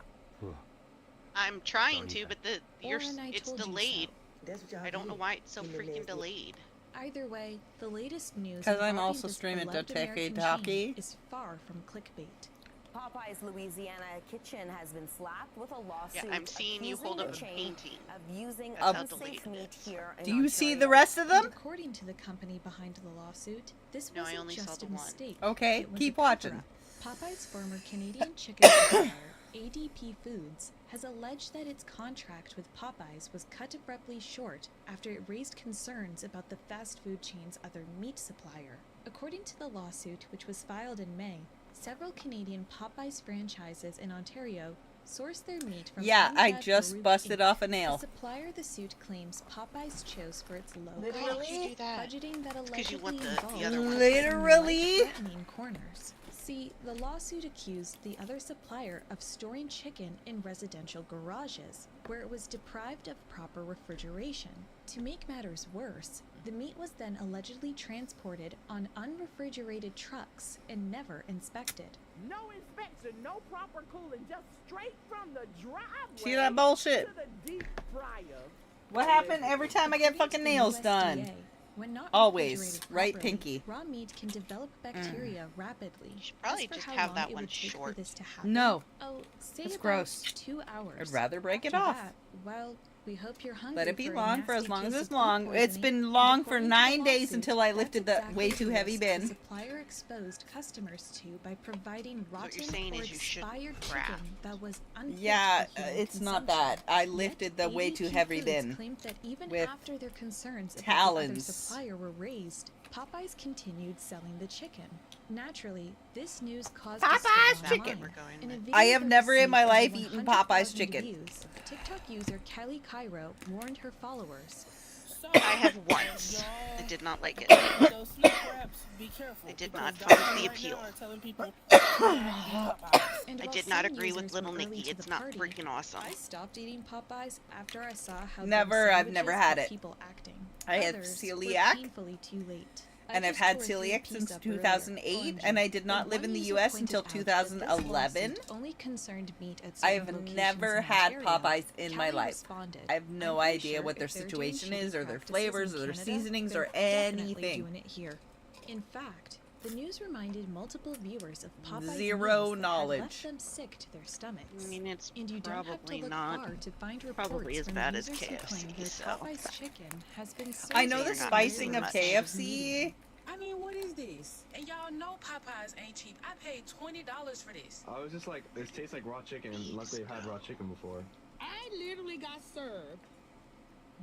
I'm trying Don't to, even. but Or an it's told you so. delayed. That's what y'all I don't know do. why it's so You freaking lazy. delayed. Either way, the latest news 'Cause I'm involving also this streaming beloved to Techie American Talkie. chain is far from clickbait. Popeye's Louisiana kitchen has been slapped with a lawsuit. Yeah, I'm seeing you hold accusing up the a chain painting. of using That's how unsafe delayed it meat is. here in Do you see the Ontario. rest of And them? according to the company behind the lawsuit, this No, I wasn't only saw just the a one. mistake. Okay, It was keep a watching. cover-up. Popeye's former Canadian chicken supplier, ADP Foods, has alleged that its contract with Popeyes was cut abruptly short after it raised concerns about the fast food chain's other meat supplier. According to the lawsuit, which was filed in May, several Canadian Popeyes franchises in Ontario source their meat from Yeah, I Unfed just Baruch busted Inc. off a The nail. supplier the suit claims Popeyes chose for its low Literally? cost, Why did you do that? budgeting that 'cause you allegedly want the involved other one. Literally? some life-threatening corners. See, the lawsuit accused the other supplier of storing chicken in residential garages, where it was deprived of proper refrigeration. To make matters worse, the meat was then allegedly transported on unrefrigerated trucks and never inspected. No inspection, no proper cooling, just straight from the driveway See that bullshit? to the deep fryer. What happened every time I get According fucking to the nails USDA, done? when not Always, refrigerated right, properly, Pinky? raw meat can develop bacteria rapidly. You should probably As for just how have long that it one would take short. For this to happen, No. Oh, say That's about gross. 2 hours. I'd rather break it After off. that, well, we hope you're hungry. Let it be for a long for as nasty long as case it's of food long. It's poisoning. been And long for according to the 9 days lawsuit, until I that's lifted the exactly way too the heavy risk bin. The supplier exposed customers to by providing what rotten you're saying or is you shouldn't expired crap. chicken that was unfit Yeah, for human it's not consumption. that. I Yet lifted the way too ADP heavy Foods bin. claimed that even with after their concerns about the other talons. supplier were raised, Popeyes continued selling the chicken. Naturally, this news caused Popeyes a storm chicken! online. We're going In a with. video I have that never in my received life over eaten 100,000 Popeyes chicken. views, TikTok user Kelly Cairo warned her followers. I have once. I did not like it. Those snack wraps, be careful. I did because not doctors find the right appeal. now are telling people Popeyes. And I while did not some agree with users Little were early Nicky. to It's the not party, freaking awesome. I stopped eating Popeyes after I saw how Never, their I've never sandwiches had had it. People acting. I have Others celiac. were painfully too late. and I've had celiac since 2008, and I did not live in the US until 2011. Only concerned meat at I have never had Popeyes in my life. I have no idea what their situation is, or their flavors, or their seasonings, or anything. Doing it here. In fact, the news reminded multiple viewers of Popeye's Zero meals that knowledge. had left them sick to their stomachs. I mean, it's And you don't have to probably look not far to find reports probably as from bad as users who claim KFC, that so. Popeye's chicken has been I know the You're not spicing of much. KFC. I mean, what is this? And y'all know Popeyes ain't cheap. I paid $20 for this. I was just like, this tastes like raw chicken, and luckily I've had raw chicken before. I literally got served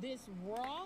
this raw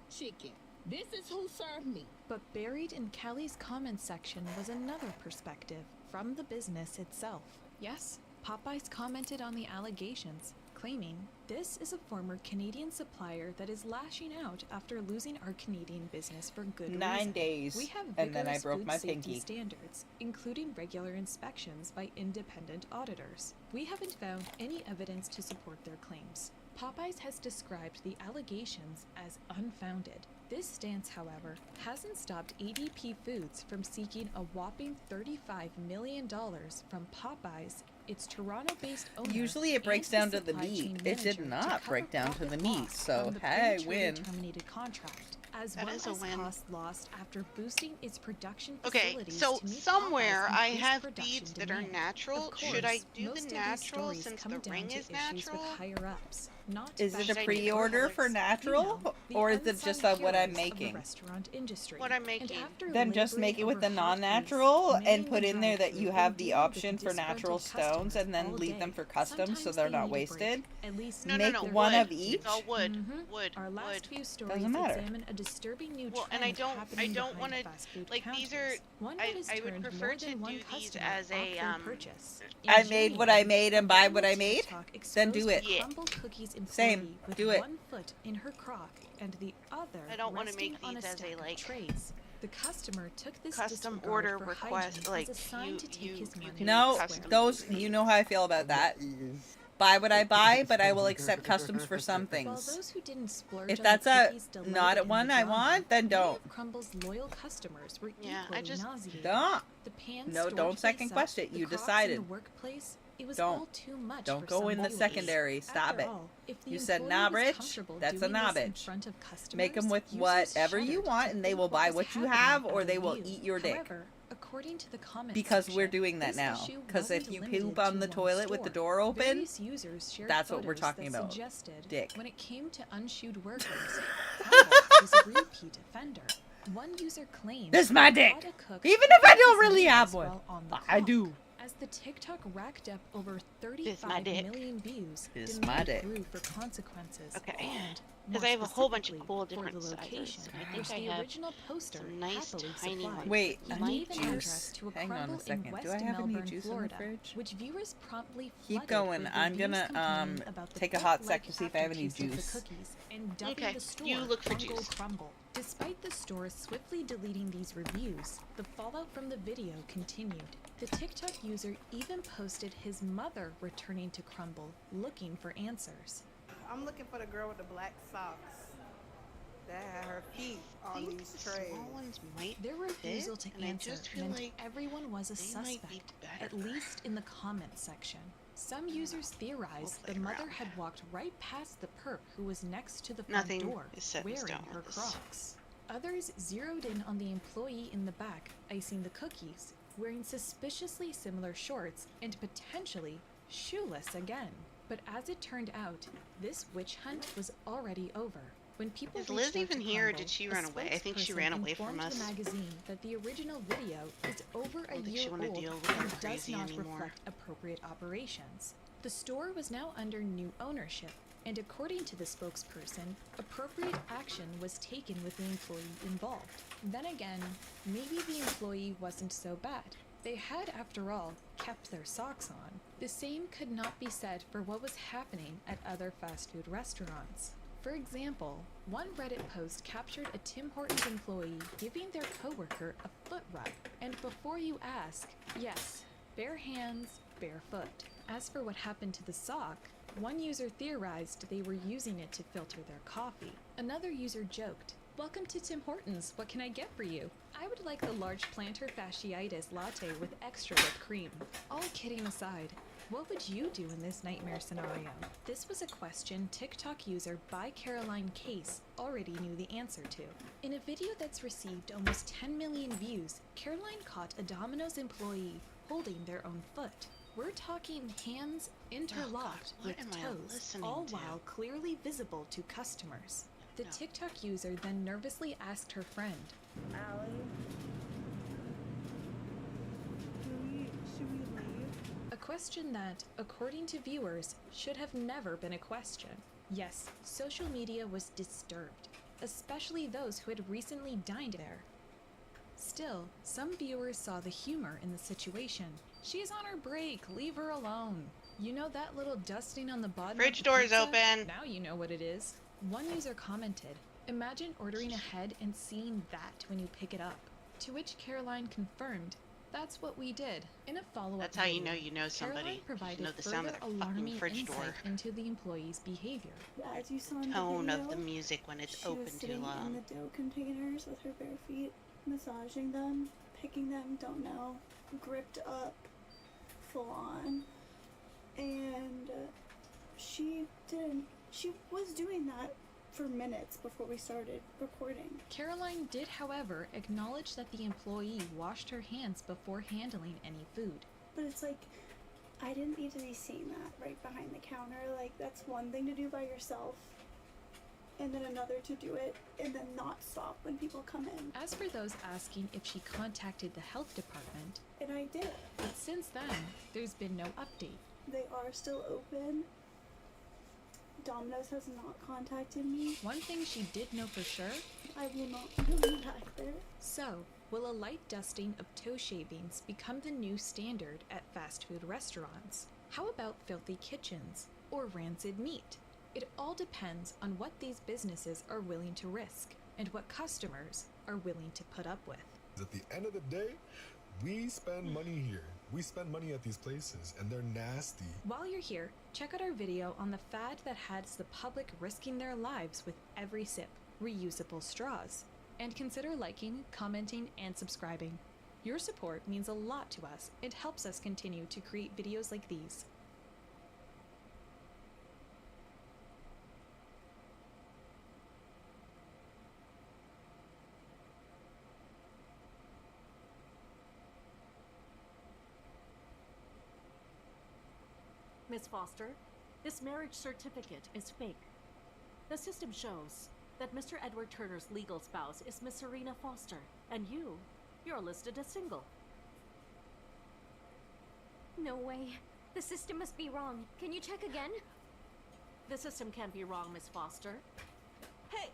chicken. This is who served me. But buried in Callie's comments section was another perspective from the business itself. Yes, Popeyes commented on the allegations, claiming this is a former Canadian supplier that is lashing out after losing our Canadian business for good 9 reason. days, We have and then I vigorous broke food my safety pinky. standards, including regular inspections by independent auditors. We haven't found any evidence to support their claims. Popeyes has described the allegations as unfounded. This stance, however, hasn't stopped ADP Foods from seeking a whopping $35 million from Popeyes, its Toronto-based owner. Usually it breaks and down to the supply chain meat. It did manager not cover break down to the profit meat, loss so from the hey, prematurely win. terminated contract, as That well is a as win. costs lost after boosting its production Okay, facilities so to meet somewhere Popeyes' I increased have production beads that are demand. natural. Of Should I course, do most the of these natural stories since come the down ring to is issues natural? with higher ups, not Is it Should a I do pre-order for Alex? natural, the or is it unsung just what I'm heroes of the making? restaurant industry. What I'm And making. after Then just make it with the laboring over hot non-natural grease, and put manning in the there that drive-thru, you and have the dealing with option for disgruntled natural stones customers and then all leave them day, for custom so sometimes they're they not need a break. wasted. At least No, Make no, no. one wood. of each? It's all wood. Mhm. Wood. Our Wood. last few stories Doesn't matter. examine a disturbing new Well, trend and I don't happening wanna behind fast food like these counters. are. One that has I would turned prefer more to than one do these customer as off a their purchase. In I made what I January, made and a buy viral what I made, TikTok then do exposed it. a Yeah. Crumble Cookies employee Same, with do it. one foot in her crock and the other I don't wanna resting make on a these as a, stack of like, trays. The customer took this custom disregard order for request, hygiene like, as a sign you- to take you- his you money can No, custom those, you know how I feel about that. Buy what I buy, but I will accept customs for some While things. those who didn't splurge If on that's the a cookies delighted not in one the I drama, want, then many don't. of Crumble's loyal customers were Yeah, equally I just- nauseated. Don't. The pan No, stored don't second face up, question it. the You Crocs in decided. the workplace, it was Don't. all too much Don't for go some in the viewers. secondary. Stop After it. all, if the You said employee nah, was bitch. comfortable That's a doing nah, this in bitch. front of customers, Make them with users whatever you shuddered want to and they think will what buy was what you happening have at or a they will review. eat your dick. However, according to the comments Because section, we're doing that this now. issue Because if wasn't you limited poop on to the one toilet with the store. door open, Various users shared that's what we're photos talking that about. suggested Dick. when it came to unshoed workers, Crumble was a repeat offender. One user claimed This is my that dick. Ada cooked Even if I don't his really meals have one. while on the I clock. do. As the TikTok racked up over my 35 dick. million views, This demand my dick. grew for consequences. Okay. And, Because more I have a whole bunch of specifically, cool for different the sizes. location, I think which I the have original poster some nice happily tiny supplied. ones. Wait, He I gave need an juice. address to a Hang on a Crumble second. in Do West I have any Melbourne, juice in the Florida, fridge? which viewers promptly Keep flooded going. with I'm reviews gonna complaining about the take a hot pit-like sec to see if I have any aftertaste of the juice. cookies and dubbing Okay, the store you look for Bungle juice. Crumble. Despite the store swiftly deleting these reviews, the fallout from the video continued. The TikTok user even posted his mother returning to Crumble looking for answers. I'm looking for the girl with the black socks that had her feet I on think these the trays. small ones might Their refusal to and I answer just feel meant like everyone was a they might be suspect, better at for least in the comments section. Some users theorized play the mother around. had walked right past the perp who was next to the front Nothing door, is set in wearing stone her with this. Crocs. Others zeroed in on the employee in the back, icing the cookies, wearing suspiciously similar shorts and potentially shoeless again. But as it turned out, this witch hunt was already over. When people Is reached Liz out to even here, or Crumble, did she a run away? I think she spokesperson ran away from informed us. the magazine that the original video is over I a don't think year she wanna old deal with her and does crazy not anymore. reflect appropriate operations. The store was now under new ownership, and according to the spokesperson, appropriate action was taken with the employee involved. Then again, maybe the employee wasn't so bad. They had, after all, kept their socks on. The same could not be said for what was happening at other fast food restaurants. For example, one Reddit post captured a Tim Hortons employee giving their coworker a foot rub. And before you ask, yes, bare hands, bare foot. As for what happened to the sock, one user theorized they were using it to filter their coffee. Another user joked, Welcome to Tim Hortons. What can I get for you? I would like the large plantar fasciitis latte with extra whipped cream. All kidding aside, what would you do in this nightmare scenario? This was a question TikTok user by Caroline Case already knew the answer to. In a video that's received almost 10 million views, Caroline caught a Domino's employee holding their own foot. We're talking hands interlocked with toes, all while clearly visible to customers. The TikTok user then nervously asked her friend, Allie, should we leave? a question that, according to viewers, should have never been a question. Yes, social media was disturbed, especially those who had recently dined there. Still, some viewers saw the humor in the situation. She's on her break, leave her alone. You know that little dusting on the bottom Fridge of the door's pizza? open. Now you know what it is. One user commented, imagine ordering ahead and seeing that when you pick it up. To which Caroline confirmed, that's what we did. In a follow-up That's how you video, know you know somebody. Caroline You provided know the sound of further their fucking alarming fridge insight door. into the employee's behavior. As you saw in the Tone video, of the music when it's she open was too sitting in long. the dough containers with her bare feet, massaging them, picking them, don't know, gripped up, full on. And she was doing that for minutes before we started recording. Caroline did, however, acknowledge that the employee washed her hands before handling any food. But it's like, I didn't need to be seeing that right behind the counter. Like, that's one thing to do by yourself, and then another to do it and then not stop when people come in. As for those asking if she contacted the health department, And I did. but since then, there's been no update. They are still open. Domino's has not contacted me. One thing she did know for sure, I will not be going back there. so will a light dusting of toe shavings become the new standard at fast food restaurants? How about filthy kitchens or rancid meat? It all depends on what these businesses are willing to risk and what customers are willing to put up with. At the end of the day, we spend money here. We spend money at these places, and they're nasty. While you're here, check out our video on the fad that has the public risking their lives with every sip, reusable straws. And consider liking, commenting, and subscribing. Your support means a lot to us and helps us continue to create videos like these. Miss Foster, this marriage certificate is fake. The system shows that Mr. Edward Turner's legal spouse is Miss Serena Foster, and you're listed as single. No way. The system must be wrong. Can you check again? The system can't be wrong, Miss Foster. Hey!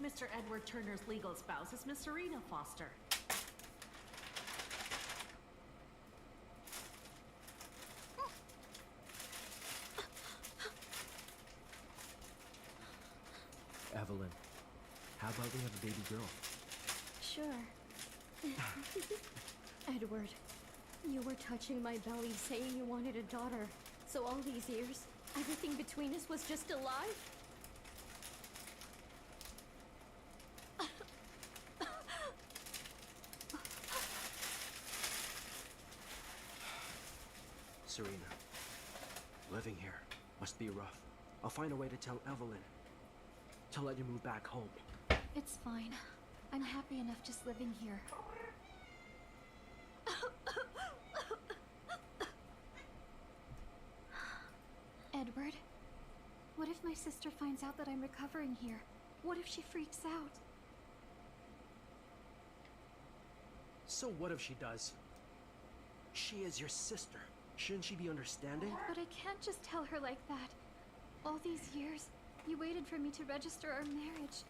Mr. Edward Turner's legal spouse is Miss Serena Foster. Evelyn, how about we have a baby girl? Sure. Edward, you were touching my belly saying you wanted a daughter. So all these years, everything between us was just a lie? Serena, living here must be rough. I'll find a way to tell Evelyn to let you move back home. It's fine. I'm happy enough just living here. Edward, what if my sister finds out that I'm recovering here? What if she freaks out? So what if she does? She is your sister. Shouldn't she be understanding? But I can't just tell her like that. All these years, you waited for me to register our marriage.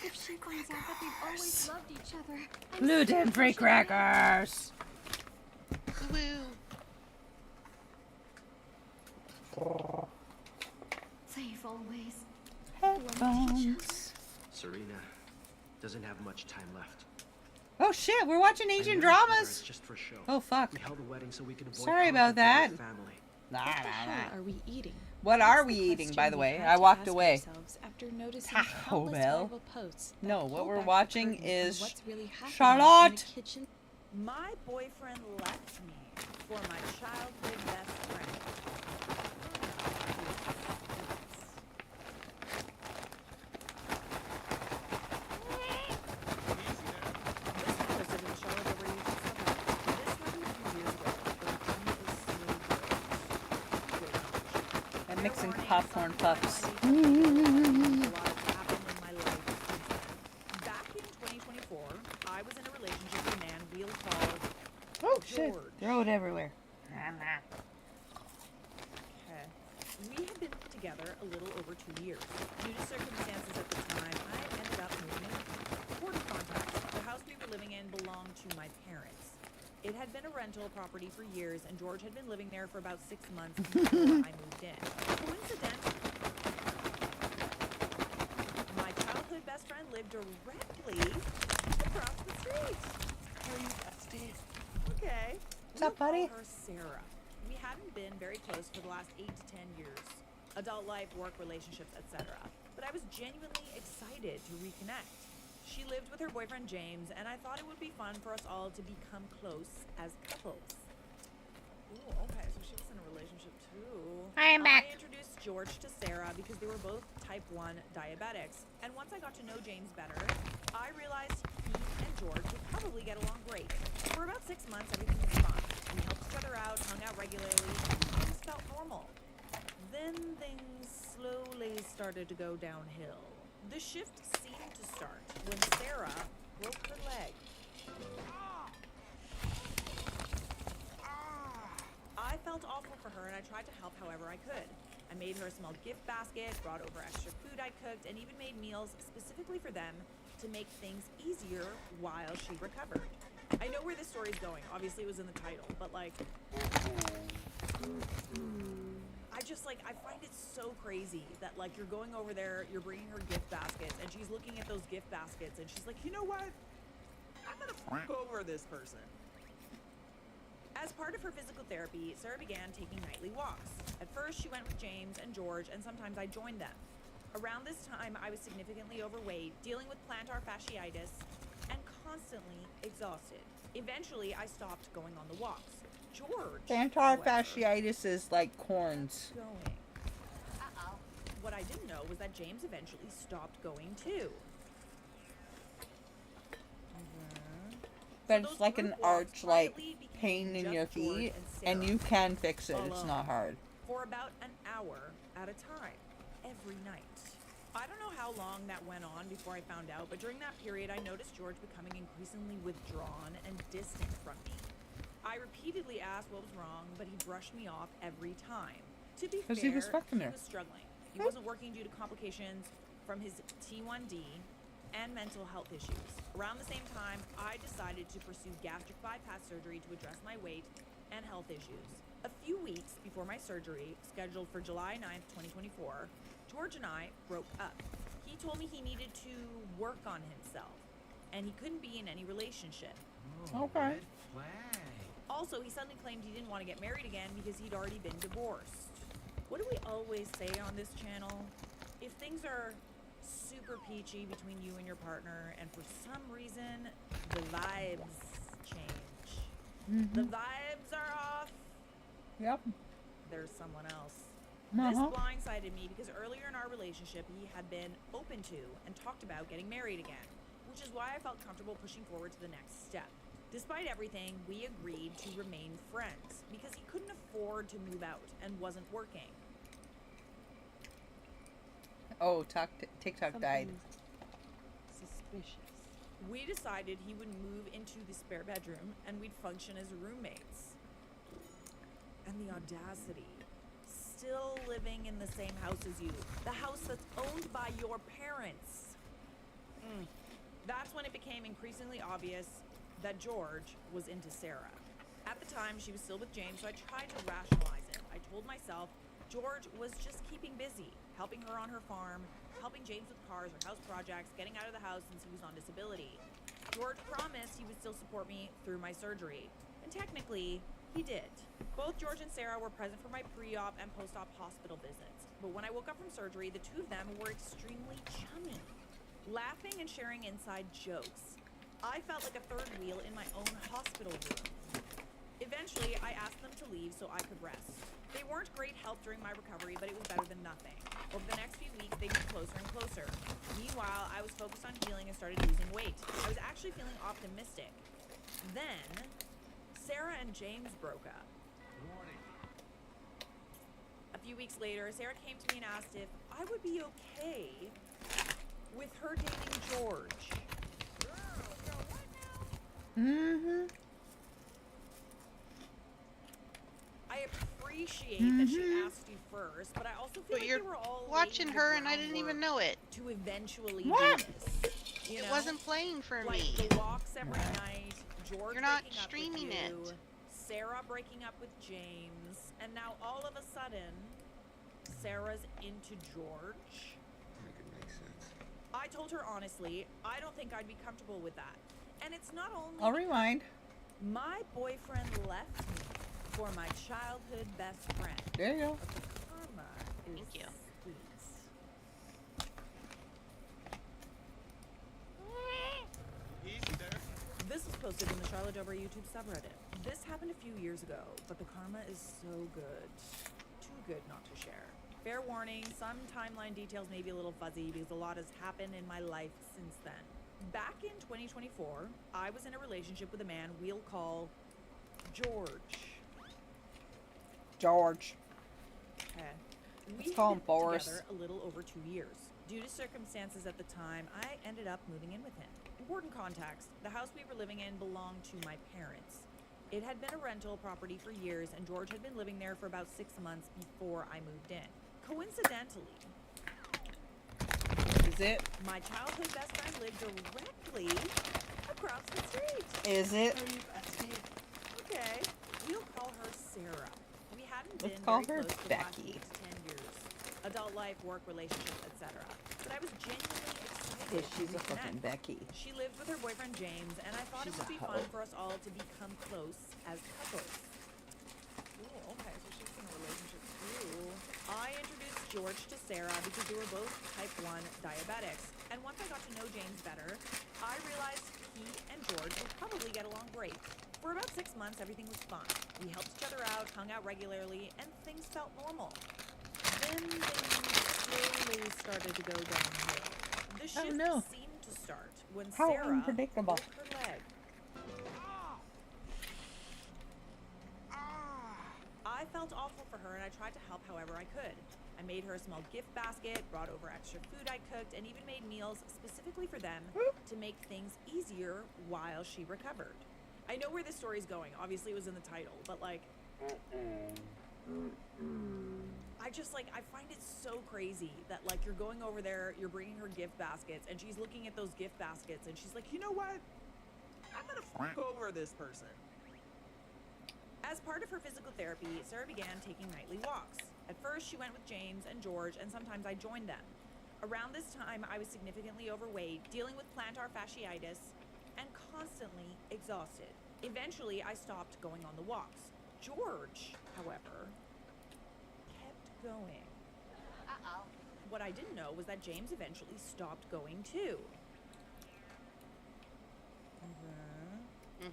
If she finds out that we've always loved each other, Gluten-free crackers! Woo! Safe always. Headphones. Serena doesn't have much time left. Oh shit, we're watching I Asian married her dramas. just for show. Oh fuck. We held a wedding so we could avoid Sorry about conflict with that. our family. Nah, What the nah, hell nah. are we eating? What That's are the we eating, by question the we way? had I to walked ask away. ourselves after noticing Taco countless Bell. viral posts that No, what pull we're back the watching curtain on is what's really happening Charlotte. in the kitchen. My boyfriend left me for my childhood best friend. I'm mixing popcorn puffs. Back in 2024, I was in a relationship with a man we'll call Oh shit. George. Throw it everywhere. Okay. We had been together a little over 2 years. Due to circumstances at the time, I ended up moving in. Important context, the house we were living in belonged to my parents. It had been a rental property for years, and George had been living there for about 6 months before I moved in. Coincidentally, my childhood best friend lived directly across the street. How are you, bestie? Okay. What's up, buddy? We'll call her Sarah. We hadn't been very close for the last 8 to 10 years. Adult life, work, relationships, etc. But I was genuinely excited to reconnect. She lived with her boyfriend James, and I thought it would be fun for us all to become close as couples. Ooh, okay, so she was in a relationship too. I am back. I introduced George to Sarah because they were both type 1 diabetics. And once I got to know James better, I realized he and George would probably get along great. For about 6 months, everything was fine. We helped each other out, hung out regularly, and things felt normal. Then things slowly started to go downhill. The shift seemed to start when Sarah broke her leg. I felt awful for her, and I tried to help however I could. I made her a small gift basket, brought over extra food I cooked, and even made meals specifically for them to make things easier while she recovered. I know where this story's going. Obviously, it was in the title, but like... I find it so crazy that, like, you're going over there, you're bringing her gift baskets, and she's looking at those gift baskets, and she's like, you know what? I'm gonna fuck over this person. As part of her physical therapy, Sarah began taking nightly walks. At first, she went with James and George, and sometimes I joined them. Around this time, I was significantly overweight, dealing with plantar fasciitis, and constantly exhausted. Eventually, I stopped going on the walks. George, Plantar however, fasciitis is like corns. going. What I didn't know was that James eventually stopped going too. But it's like an arch, like, pain in your feet, and you can fix it. It's not hard. For about an hour at a time, every night. I don't know how long that went on before I found out, but during that period, I noticed George becoming increasingly withdrawn and distant from me. I repeatedly asked what was wrong, but he brushed me off every time. To be fair, he was fucking her. was struggling. He wasn't working due to complications from his T1D and mental health issues. Around the same time, I decided to pursue gastric bypass surgery to address my weight and health issues. A few weeks before my surgery, scheduled for July 9th, 2024, George and I broke up. He told me he needed to work on himself, and he couldn't be in any relationship. Okay. Also, he suddenly claimed he didn't want to get married again because he'd already been divorced. What do we always say on this channel? If things are super peachy between you and your partner, and for some reason the vibes change, the vibes are off, Yep. there's someone else. Uh-huh. This blindsided me because earlier in our relationship he had been open to and talked about getting married again, which is why I felt comfortable pushing forward to the next step. Despite everything, we agreed to remain friends because he couldn't afford to move out and wasn't working. Oh, TikTok died. Suspicious. We decided he would move into the spare bedroom and we'd function as roommates. And the audacity. Still living in the same house as you. The house that's owned by your parents. That's when it became increasingly obvious that George was into Sarah. At the time, she was still with James, so I tried to rationalize it. I told myself George was just keeping busy, helping her on her farm, helping James with cars or house projects, getting out of the house since he was on disability. George promised he would still support me through my surgery, and technically, he did. Both George and Sarah were present for my pre-op and post-op hospital visits, but when I woke up from surgery, the two of them were extremely chummy, laughing and sharing inside jokes. I felt like a third wheel in my own hospital room. Eventually, I asked them to leave so I could rest. They weren't great help during my recovery, but it was better than nothing. Over the next few weeks, they grew closer and closer. Meanwhile, I was focused on healing and started losing weight. I was actually feeling optimistic. Then, Sarah and James broke up. A few weeks later, Sarah came to me and asked if I would be okay with her dating George. Mm-hmm. I appreciate that she asked you first, but I also feel like you're they were all watching laying the her and I didn't even know it. to eventually What? do this. You It know? wasn't playing for like me. The walks every night, George You're not breaking up streaming with you, it. Sarah breaking up with James, and now all of a sudden, Sarah's into George. Make it make sense. I told her honestly, I don't think I'd be comfortable with that. And it's not only I'll rewind. my boyfriend left me for my childhood best friend. There you go. But the karma is Thank you. sweet. Easy there. This was posted in the Charlotte Dober YouTube subreddit. This happened a few years ago, but the karma is so good. Too good not to share. Fair warning, some timeline details may be a little fuzzy because a lot has happened in my life since then. Back in 2024, I was in a relationship with a man we'll call George. George. Okay. Let's We call had him been Boris. together a little over 2 years. Due to circumstances at the time, I ended up moving in with him. Important context, the house we were living in belonged to my parents. It had been a rental property for years, and George had been living there for about 6 months before I moved in. Coincidentally, Is it? my childhood best friend lived directly across the street. Is it? Okay, we'll call her Sarah. We hadn't Let's been call very her close for the last Becky. 8 to 10 years. Adult life, work, relationships, etc. But I was genuinely excited Yes, she's to a fucking reconnect. Becky. She lived with her boyfriend James, and I thought She's it would a be fun hoe. for us all to become close as couples. Ooh, okay, so she's in a relationship too. I introduced George to Sarah because they were both type 1 diabetics. And once I got to know James better, I realized he and George would probably get along great. For about 6 months, everything was fine. We helped each other out, hung out regularly, and things felt normal. Then things slowly started to go downhill. The shift no. seemed to start when How Sarah unpredictable. broke her leg. I felt awful for her and I tried to help however I could. I made her a small gift basket, brought over extra food I cooked, and even made meals specifically for them to make things easier while she recovered. I know where this story is going. Obviously it was in the title, but like... I find it so crazy that like you're going over there, you're bringing her gift baskets, and she's looking at those gift baskets, and she's like, you know what? I'm gonna fuck over this person. As part of her physical therapy, Sarah began taking nightly walks. At first, she went with James and George, and sometimes I joined them. Around this time, I was significantly overweight, dealing with plantar fasciitis, and constantly exhausted. Eventually, I stopped going on the walks. George, however, kept going. What I didn't know was that James eventually stopped going too.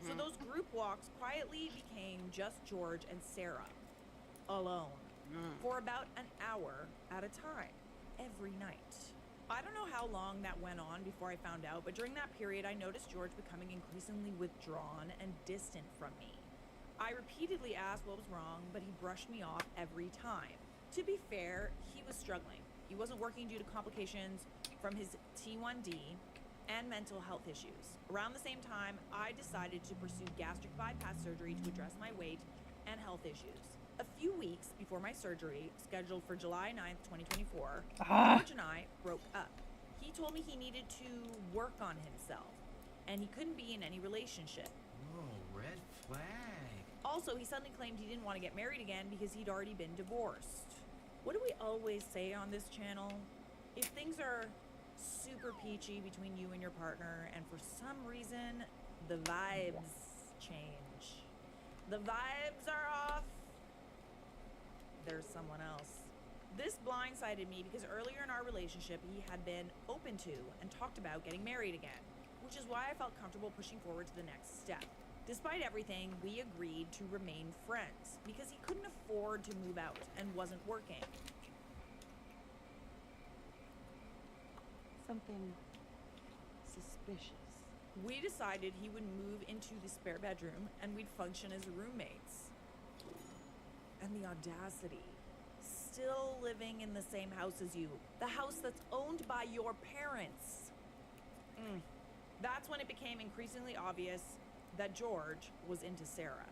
So those group walks quietly became just George and Sarah, alone, for about an hour at a time, every night. I don't know how long that went on before I found out, but during that period I noticed George becoming increasingly withdrawn and distant from me. I repeatedly asked what was wrong, but he brushed me off every time. To be fair, he was struggling. He wasn't working due to complications from his T1D and mental health issues. Around the same time, I decided to pursue gastric bypass surgery to address my weight and health issues. A few weeks before my surgery, scheduled for July 9th, 2024, George and I broke up. He told me he needed to work on himself, and he couldn't be in any relationship. Whoa, red flag. Also, he suddenly claimed he didn't want to get married again because he'd already been divorced. What do we always say on this channel? If things are super peachy between you and your partner, and for some reason, the vibes change. The vibes are off. There's someone else. This blindsided me because earlier in our relationship, he had been open to and talked about getting married again, which is why I felt comfortable pushing forward to the next step. Despite everything, we agreed to remain friends because he couldn't afford to move out and wasn't working. Something suspicious. We decided he would move into the spare bedroom and we'd function as roommates. And the audacity. Still living in the same house as you. The house that's owned by your parents. That's when it became increasingly obvious that George was into Sarah.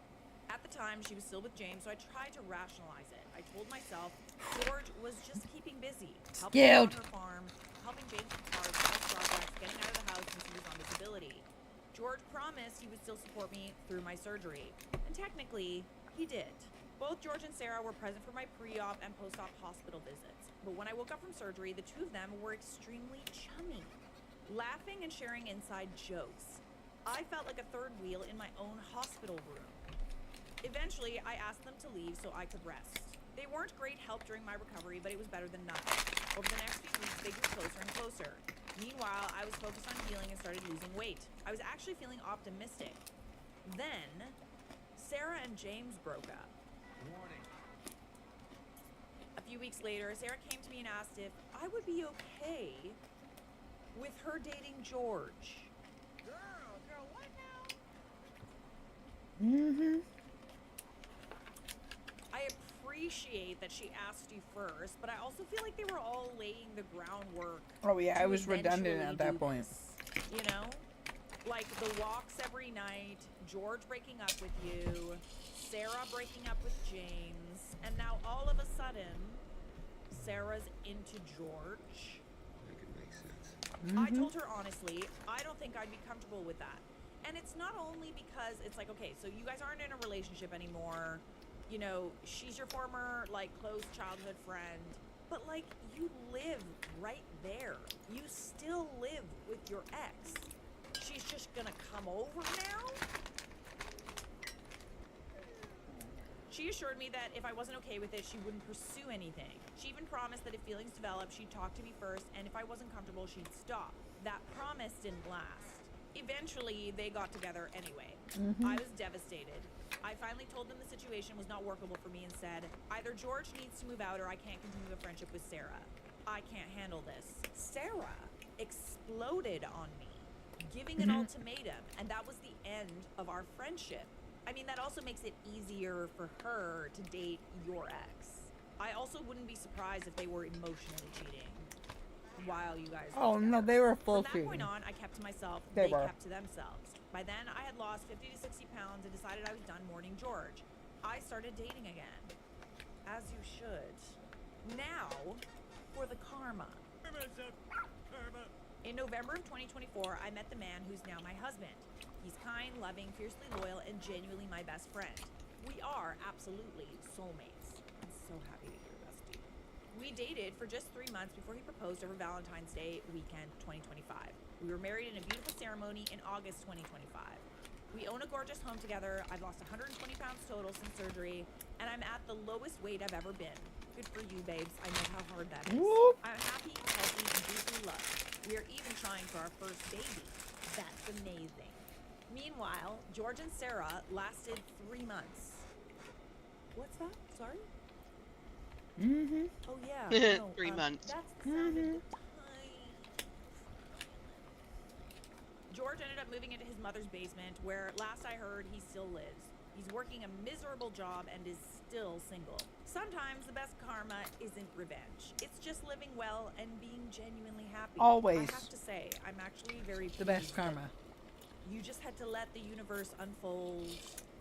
At the time, she was still with James, so I tried to rationalize it. I told myself George was just keeping busy. Helping her on her farm, helping James with cars, house projects, getting out of the house since he was on disability. George promised he would still support me through my surgery. And technically, he did. Both George and Sarah were present for my pre-op and post-op hospital visits. But when I woke up from surgery, the two of them were extremely chummy, laughing and sharing inside jokes. I felt like a third wheel in my own hospital room. Eventually, I asked them to leave so I could rest. They weren't great help during my recovery, but it was better than nothing. Over the next few weeks, they grew closer and closer. Meanwhile, I was focused on healing and started losing weight. I was actually feeling optimistic. Then, Sarah and James broke up. Warning. A few weeks later, Sarah came to me and asked if I would be okay with her dating George. Girl, what now? I appreciate that she asked you first, but I also feel like they were all laying the groundwork. Oh yeah, I to was redundant eventually at that do point. this, you know? Like the walks every night, George breaking up with you, Sarah breaking up with James, and now all of a sudden, Sarah's into George. Make it make sense. I told her honestly, I don't think I'd be comfortable with that. And it's not only because it's like, okay, so you guys aren't in a relationship anymore. You know, she's your former, like, close childhood friend. But, like, you live right there. You still live with your ex. She's just gonna come over now? She assured me that if I wasn't okay with it, she wouldn't pursue anything. She even promised that if feelings developed, she'd talk to me first, and if I wasn't comfortable, she'd stop. That promise didn't last. Eventually, they got together anyway. I was devastated. I finally told them the situation was not workable for me and said, either George needs to move out or I can't continue a friendship with Sarah. I can't handle this. Sarah exploded on me, giving an ultimatum, and that was the end of our friendship. I mean, that also makes it easier for her to date your ex. I also wouldn't be surprised if they were emotionally cheating while you guys were Oh no, together. they were full From that cheating. point on, I kept to myself. They They were. kept to themselves. By then, I had lost 50 to 60 pounds and decided I was done mourning George. I started dating again. As you should. Now, for the karma. In November of 2024, I met the man who's now my husband. He's kind, loving, fiercely loyal, and genuinely my best friend. We are absolutely soulmates. I'm so happy to hear, bestie. We dated for just 3 months before he proposed over Valentine's Day weekend 2025. We were married in a beautiful ceremony in August 2025. We own a gorgeous home together. I've lost 120 pounds total since surgery, and I'm at the lowest weight I've ever been. Good for you, babes. I know how hard that is. Whoop. I'm happy, healthy, and deeply loved. We are even trying for our first baby. That's amazing. Meanwhile, George and Sarah lasted 3 months. What's that? Sorry? Oh, yeah. No, 3 months. That's the sound of the tiny. George ended up moving into his mother's basement, where last I heard he still lives. He's working a miserable job and is still single. Sometimes the best karma isn't revenge. It's just living well and being genuinely happy. Always. I have to say, I'm actually very The best pleased karma. that you just had to let the universe unfold.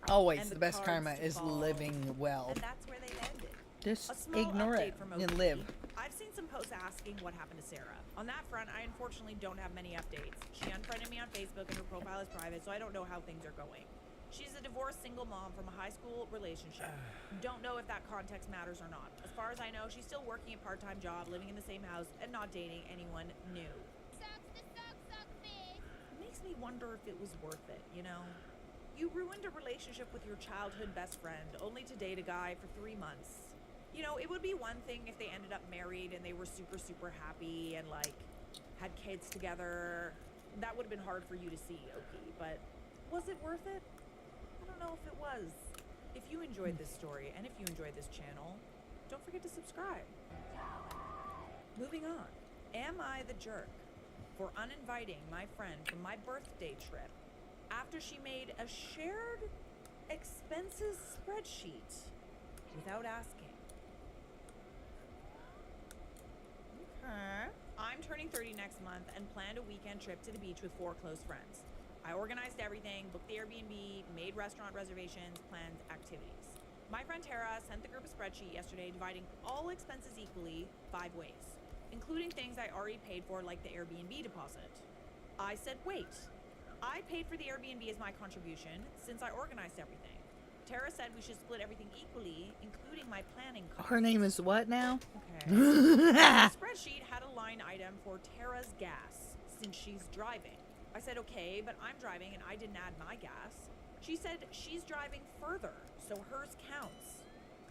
Always and the best cards karma to is fall. living well. And that's where they landed. Just A small ignore update it from and OT. live. I've seen some posts asking what happened to Sarah. On that front, I unfortunately don't have many updates. She unfriended me on Facebook and her profile is private, so I don't know how things are going. She's a divorced single mom from a high school relationship. Don't know if that context matters or not. As far as I know, she's still working a part-time job, living in the same house, and not dating anyone new. It makes me wonder if it was worth it, you know? You ruined a relationship with your childhood best friend only to date a guy for 3 months. You know, it would be one thing if they ended up married and they were super, super happy and, like, had kids together. That would have been hard for you to see, Oki, but was it worth it? I don't know if it was. If you enjoyed this story and if you enjoyed this channel, don't forget to subscribe. Moving on. Am I the jerk for uninviting my friend from my birthday trip after she made a shared expenses spreadsheet without asking? Okay. I'm turning 30 next month and planned a weekend trip to the beach with 4 close friends. I organized everything, booked the Airbnb, made restaurant reservations, planned activities. My friend Tara sent the group a spreadsheet yesterday dividing all expenses equally 5 ways, including things I already paid for like the Airbnb deposit. I said, wait, I paid for the Airbnb as my contribution since I organized everything. Tara said we should split everything equally, including my planning costs. Her name is what now? Okay. The spreadsheet had a line item for Tara's gas since she's driving. I said, okay, but I'm driving and I didn't add my gas. She said she's driving further, so hers counts.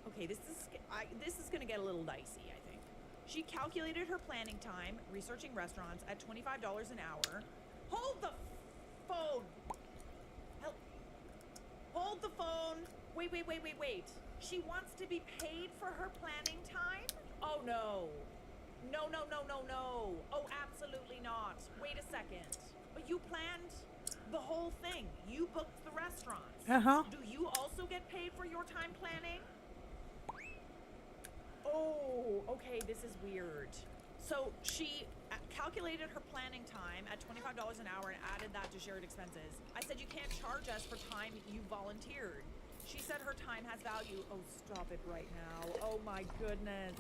Okay, this is gonna get a little dicey, I think. She calculated her planning time, researching restaurants, at $25 an hour. Hold the phone! Help. Hold the phone! Wait. She wants to be paid for her planning time? Oh no. No. Oh, absolutely not. Wait a second. But you planned the whole thing. You booked the restaurants. Uh-huh. Do you also get paid for your time planning? Oh, okay, this is weird. So she calculated her planning time at $25 an hour and added that to shared expenses. I said, you can't charge us for time you volunteered. She said her time has value. Oh, stop it right now. Oh my goodness.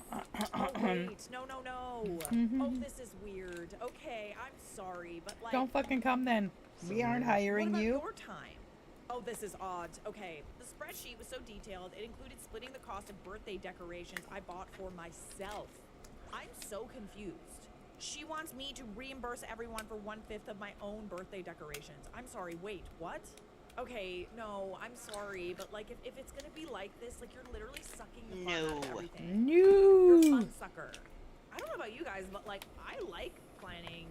Oh, wait. No. Oh, this is weird. Okay, I'm sorry, but like... Don't fucking come then. We aren't hiring what about you. your time? Oh, this is odd. Okay, the spreadsheet was so detailed, it included splitting the cost of birthday decorations I bought for myself. I'm so confused. She wants me to reimburse everyone for 1/5 of my own birthday decorations. I'm sorry, wait, what? Okay, no, I'm sorry, but like if it's gonna be like this, like you're literally sucking the fun out of everything. No. You're a fun sucker. I don't know about you guys, but like I like planning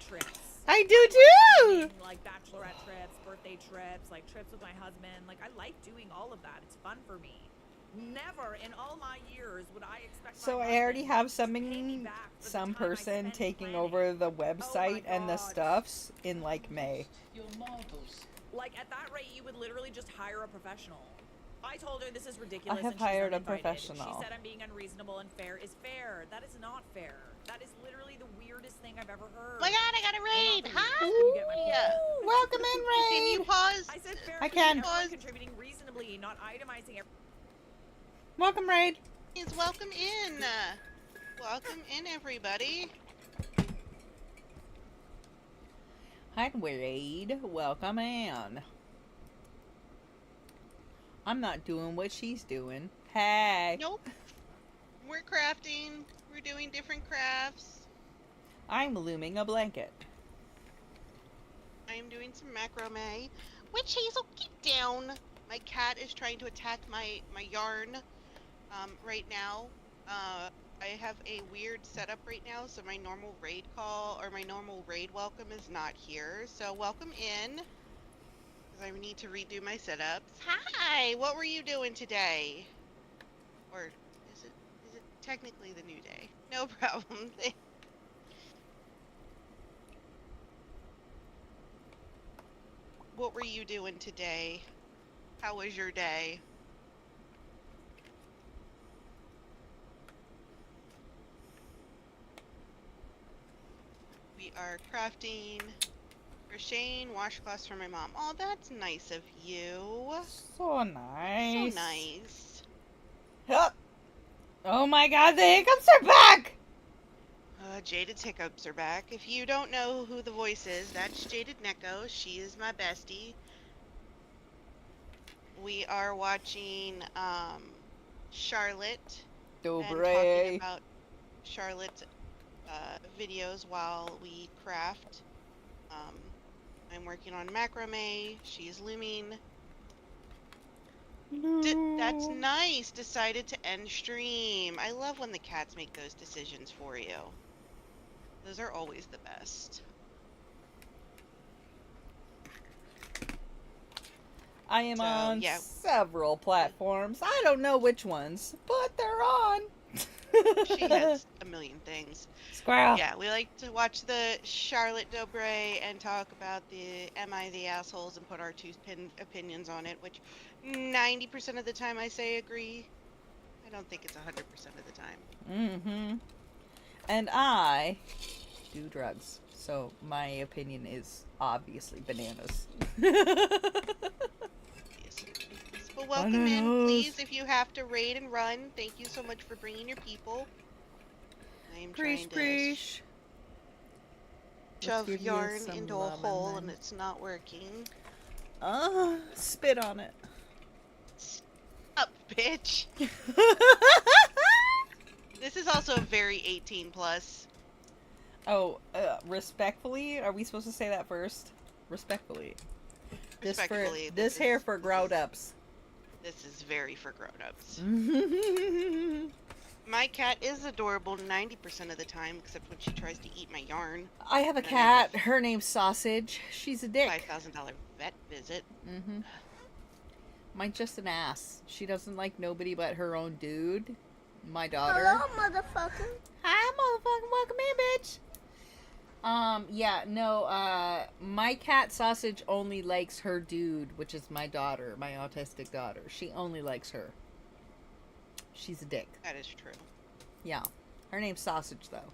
trips. I do too! Like bachelorette trips, birthday trips, like trips with my husband. Like I like doing all of that. It's fun for me. Never in all my years would I expect So my I already have husband to pay me back for the some time I person spent taking planning. over the website and the stuffs in like May. Like at that rate, you would literally just hire a professional. I told her this is ridiculous. I have and she's hired a uninvited. professional. She said I'm being unreasonable and fair is fair. That is not fair. That is literally the weirdest thing I've ever heard. My God, I got a raid! Hi! You get my point. Welcome in, Raid! Can you pause? I said fair I for can. everyone contributing reasonably, not itemizing it. Welcome, Raid. Please welcome in. Welcome in, everybody. Hi, Raid. Welcome in. I'm not doing what she's doing. Hey. Nope. We're crafting. We're doing different crafts. I'm looming a blanket. I am doing some macrame. Witch Hazel, get down! My cat is trying to attack my yarn right now. I have a weird setup right now, so my normal raid call, or my normal raid welcome is not here. So welcome in, because I need to redo my setups. Hi! What were you doing today? Or is it technically the new day? No problem. What were you doing today? How was your day? We are crafting for Shane, washcloths for my mom. Oh, that's nice of you. So nice. So nice. Hup. Oh my God, the hiccups are back! Jaded's hiccups are back. If you don't know who the voice is, that's Jaded Neko. She is my bestie. We are watching Charlotte. Dobre. And talking about Charlotte videos while we craft. I'm working on macrame. She's looming. That's nice. Decided to end stream. I love when the cats make those decisions for you. Those are always the best. I am on yeah. several platforms. I don't know which ones, but they're on. She has a million things. Squirrel. Yeah, we like to watch the Charlotte Dobre and talk about the Am I the Assholes and put our opinions on it, which 90% of the time I say agree. I don't think it's 100% of the time. Mm-hmm. And I do drugs, so my opinion is obviously bananas. But welcome in, please, if you have to raid and run. Thank you so much for bringing your people. I am trying to shove yarn into a hole and it's not working. Spit on it. Up, bitch. This is also very 18 plus. Oh, respectfully? Are we supposed to say that first? Respectfully. Respectfully. This here for grown-ups. This is very for grown-ups. My cat is adorable 90% of the time, except when she tries to eat my yarn. I have a cat. Her name's Sausage. She's a dick. $5,000 vet visit. Mm-hmm. Mine's just an ass. She doesn't like nobody but her own dude. My daughter. Hello, motherfucker. Hi, motherfucker. Welcome in, bitch. Yeah, no, my cat Sausage only likes her dude, which is my daughter, my autistic daughter. She only likes her. She's a dick. That is true. Yeah. Her name's Sausage, though.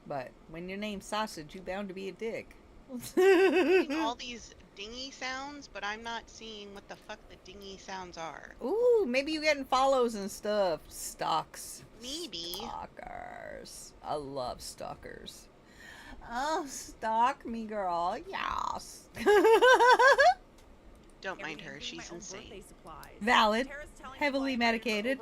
But when your name's Sausage, you bound to be a dick. I'm seeing all these dingy sounds, but I'm not seeing what the fuck the dingy sounds are. Ooh, maybe you getting follows and stuff. Stalks. Maybe. Stalkers. I love stalkers. Oh, stalk me, girl. Yes. Don't mind her. She's insane. Valid. Heavily medicated.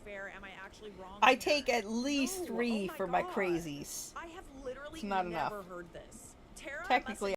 Fair. Am I actually wrong I here? take at least 3 Oh for my my crazies. I have literally It's not never enough. heard this. Tara Technically,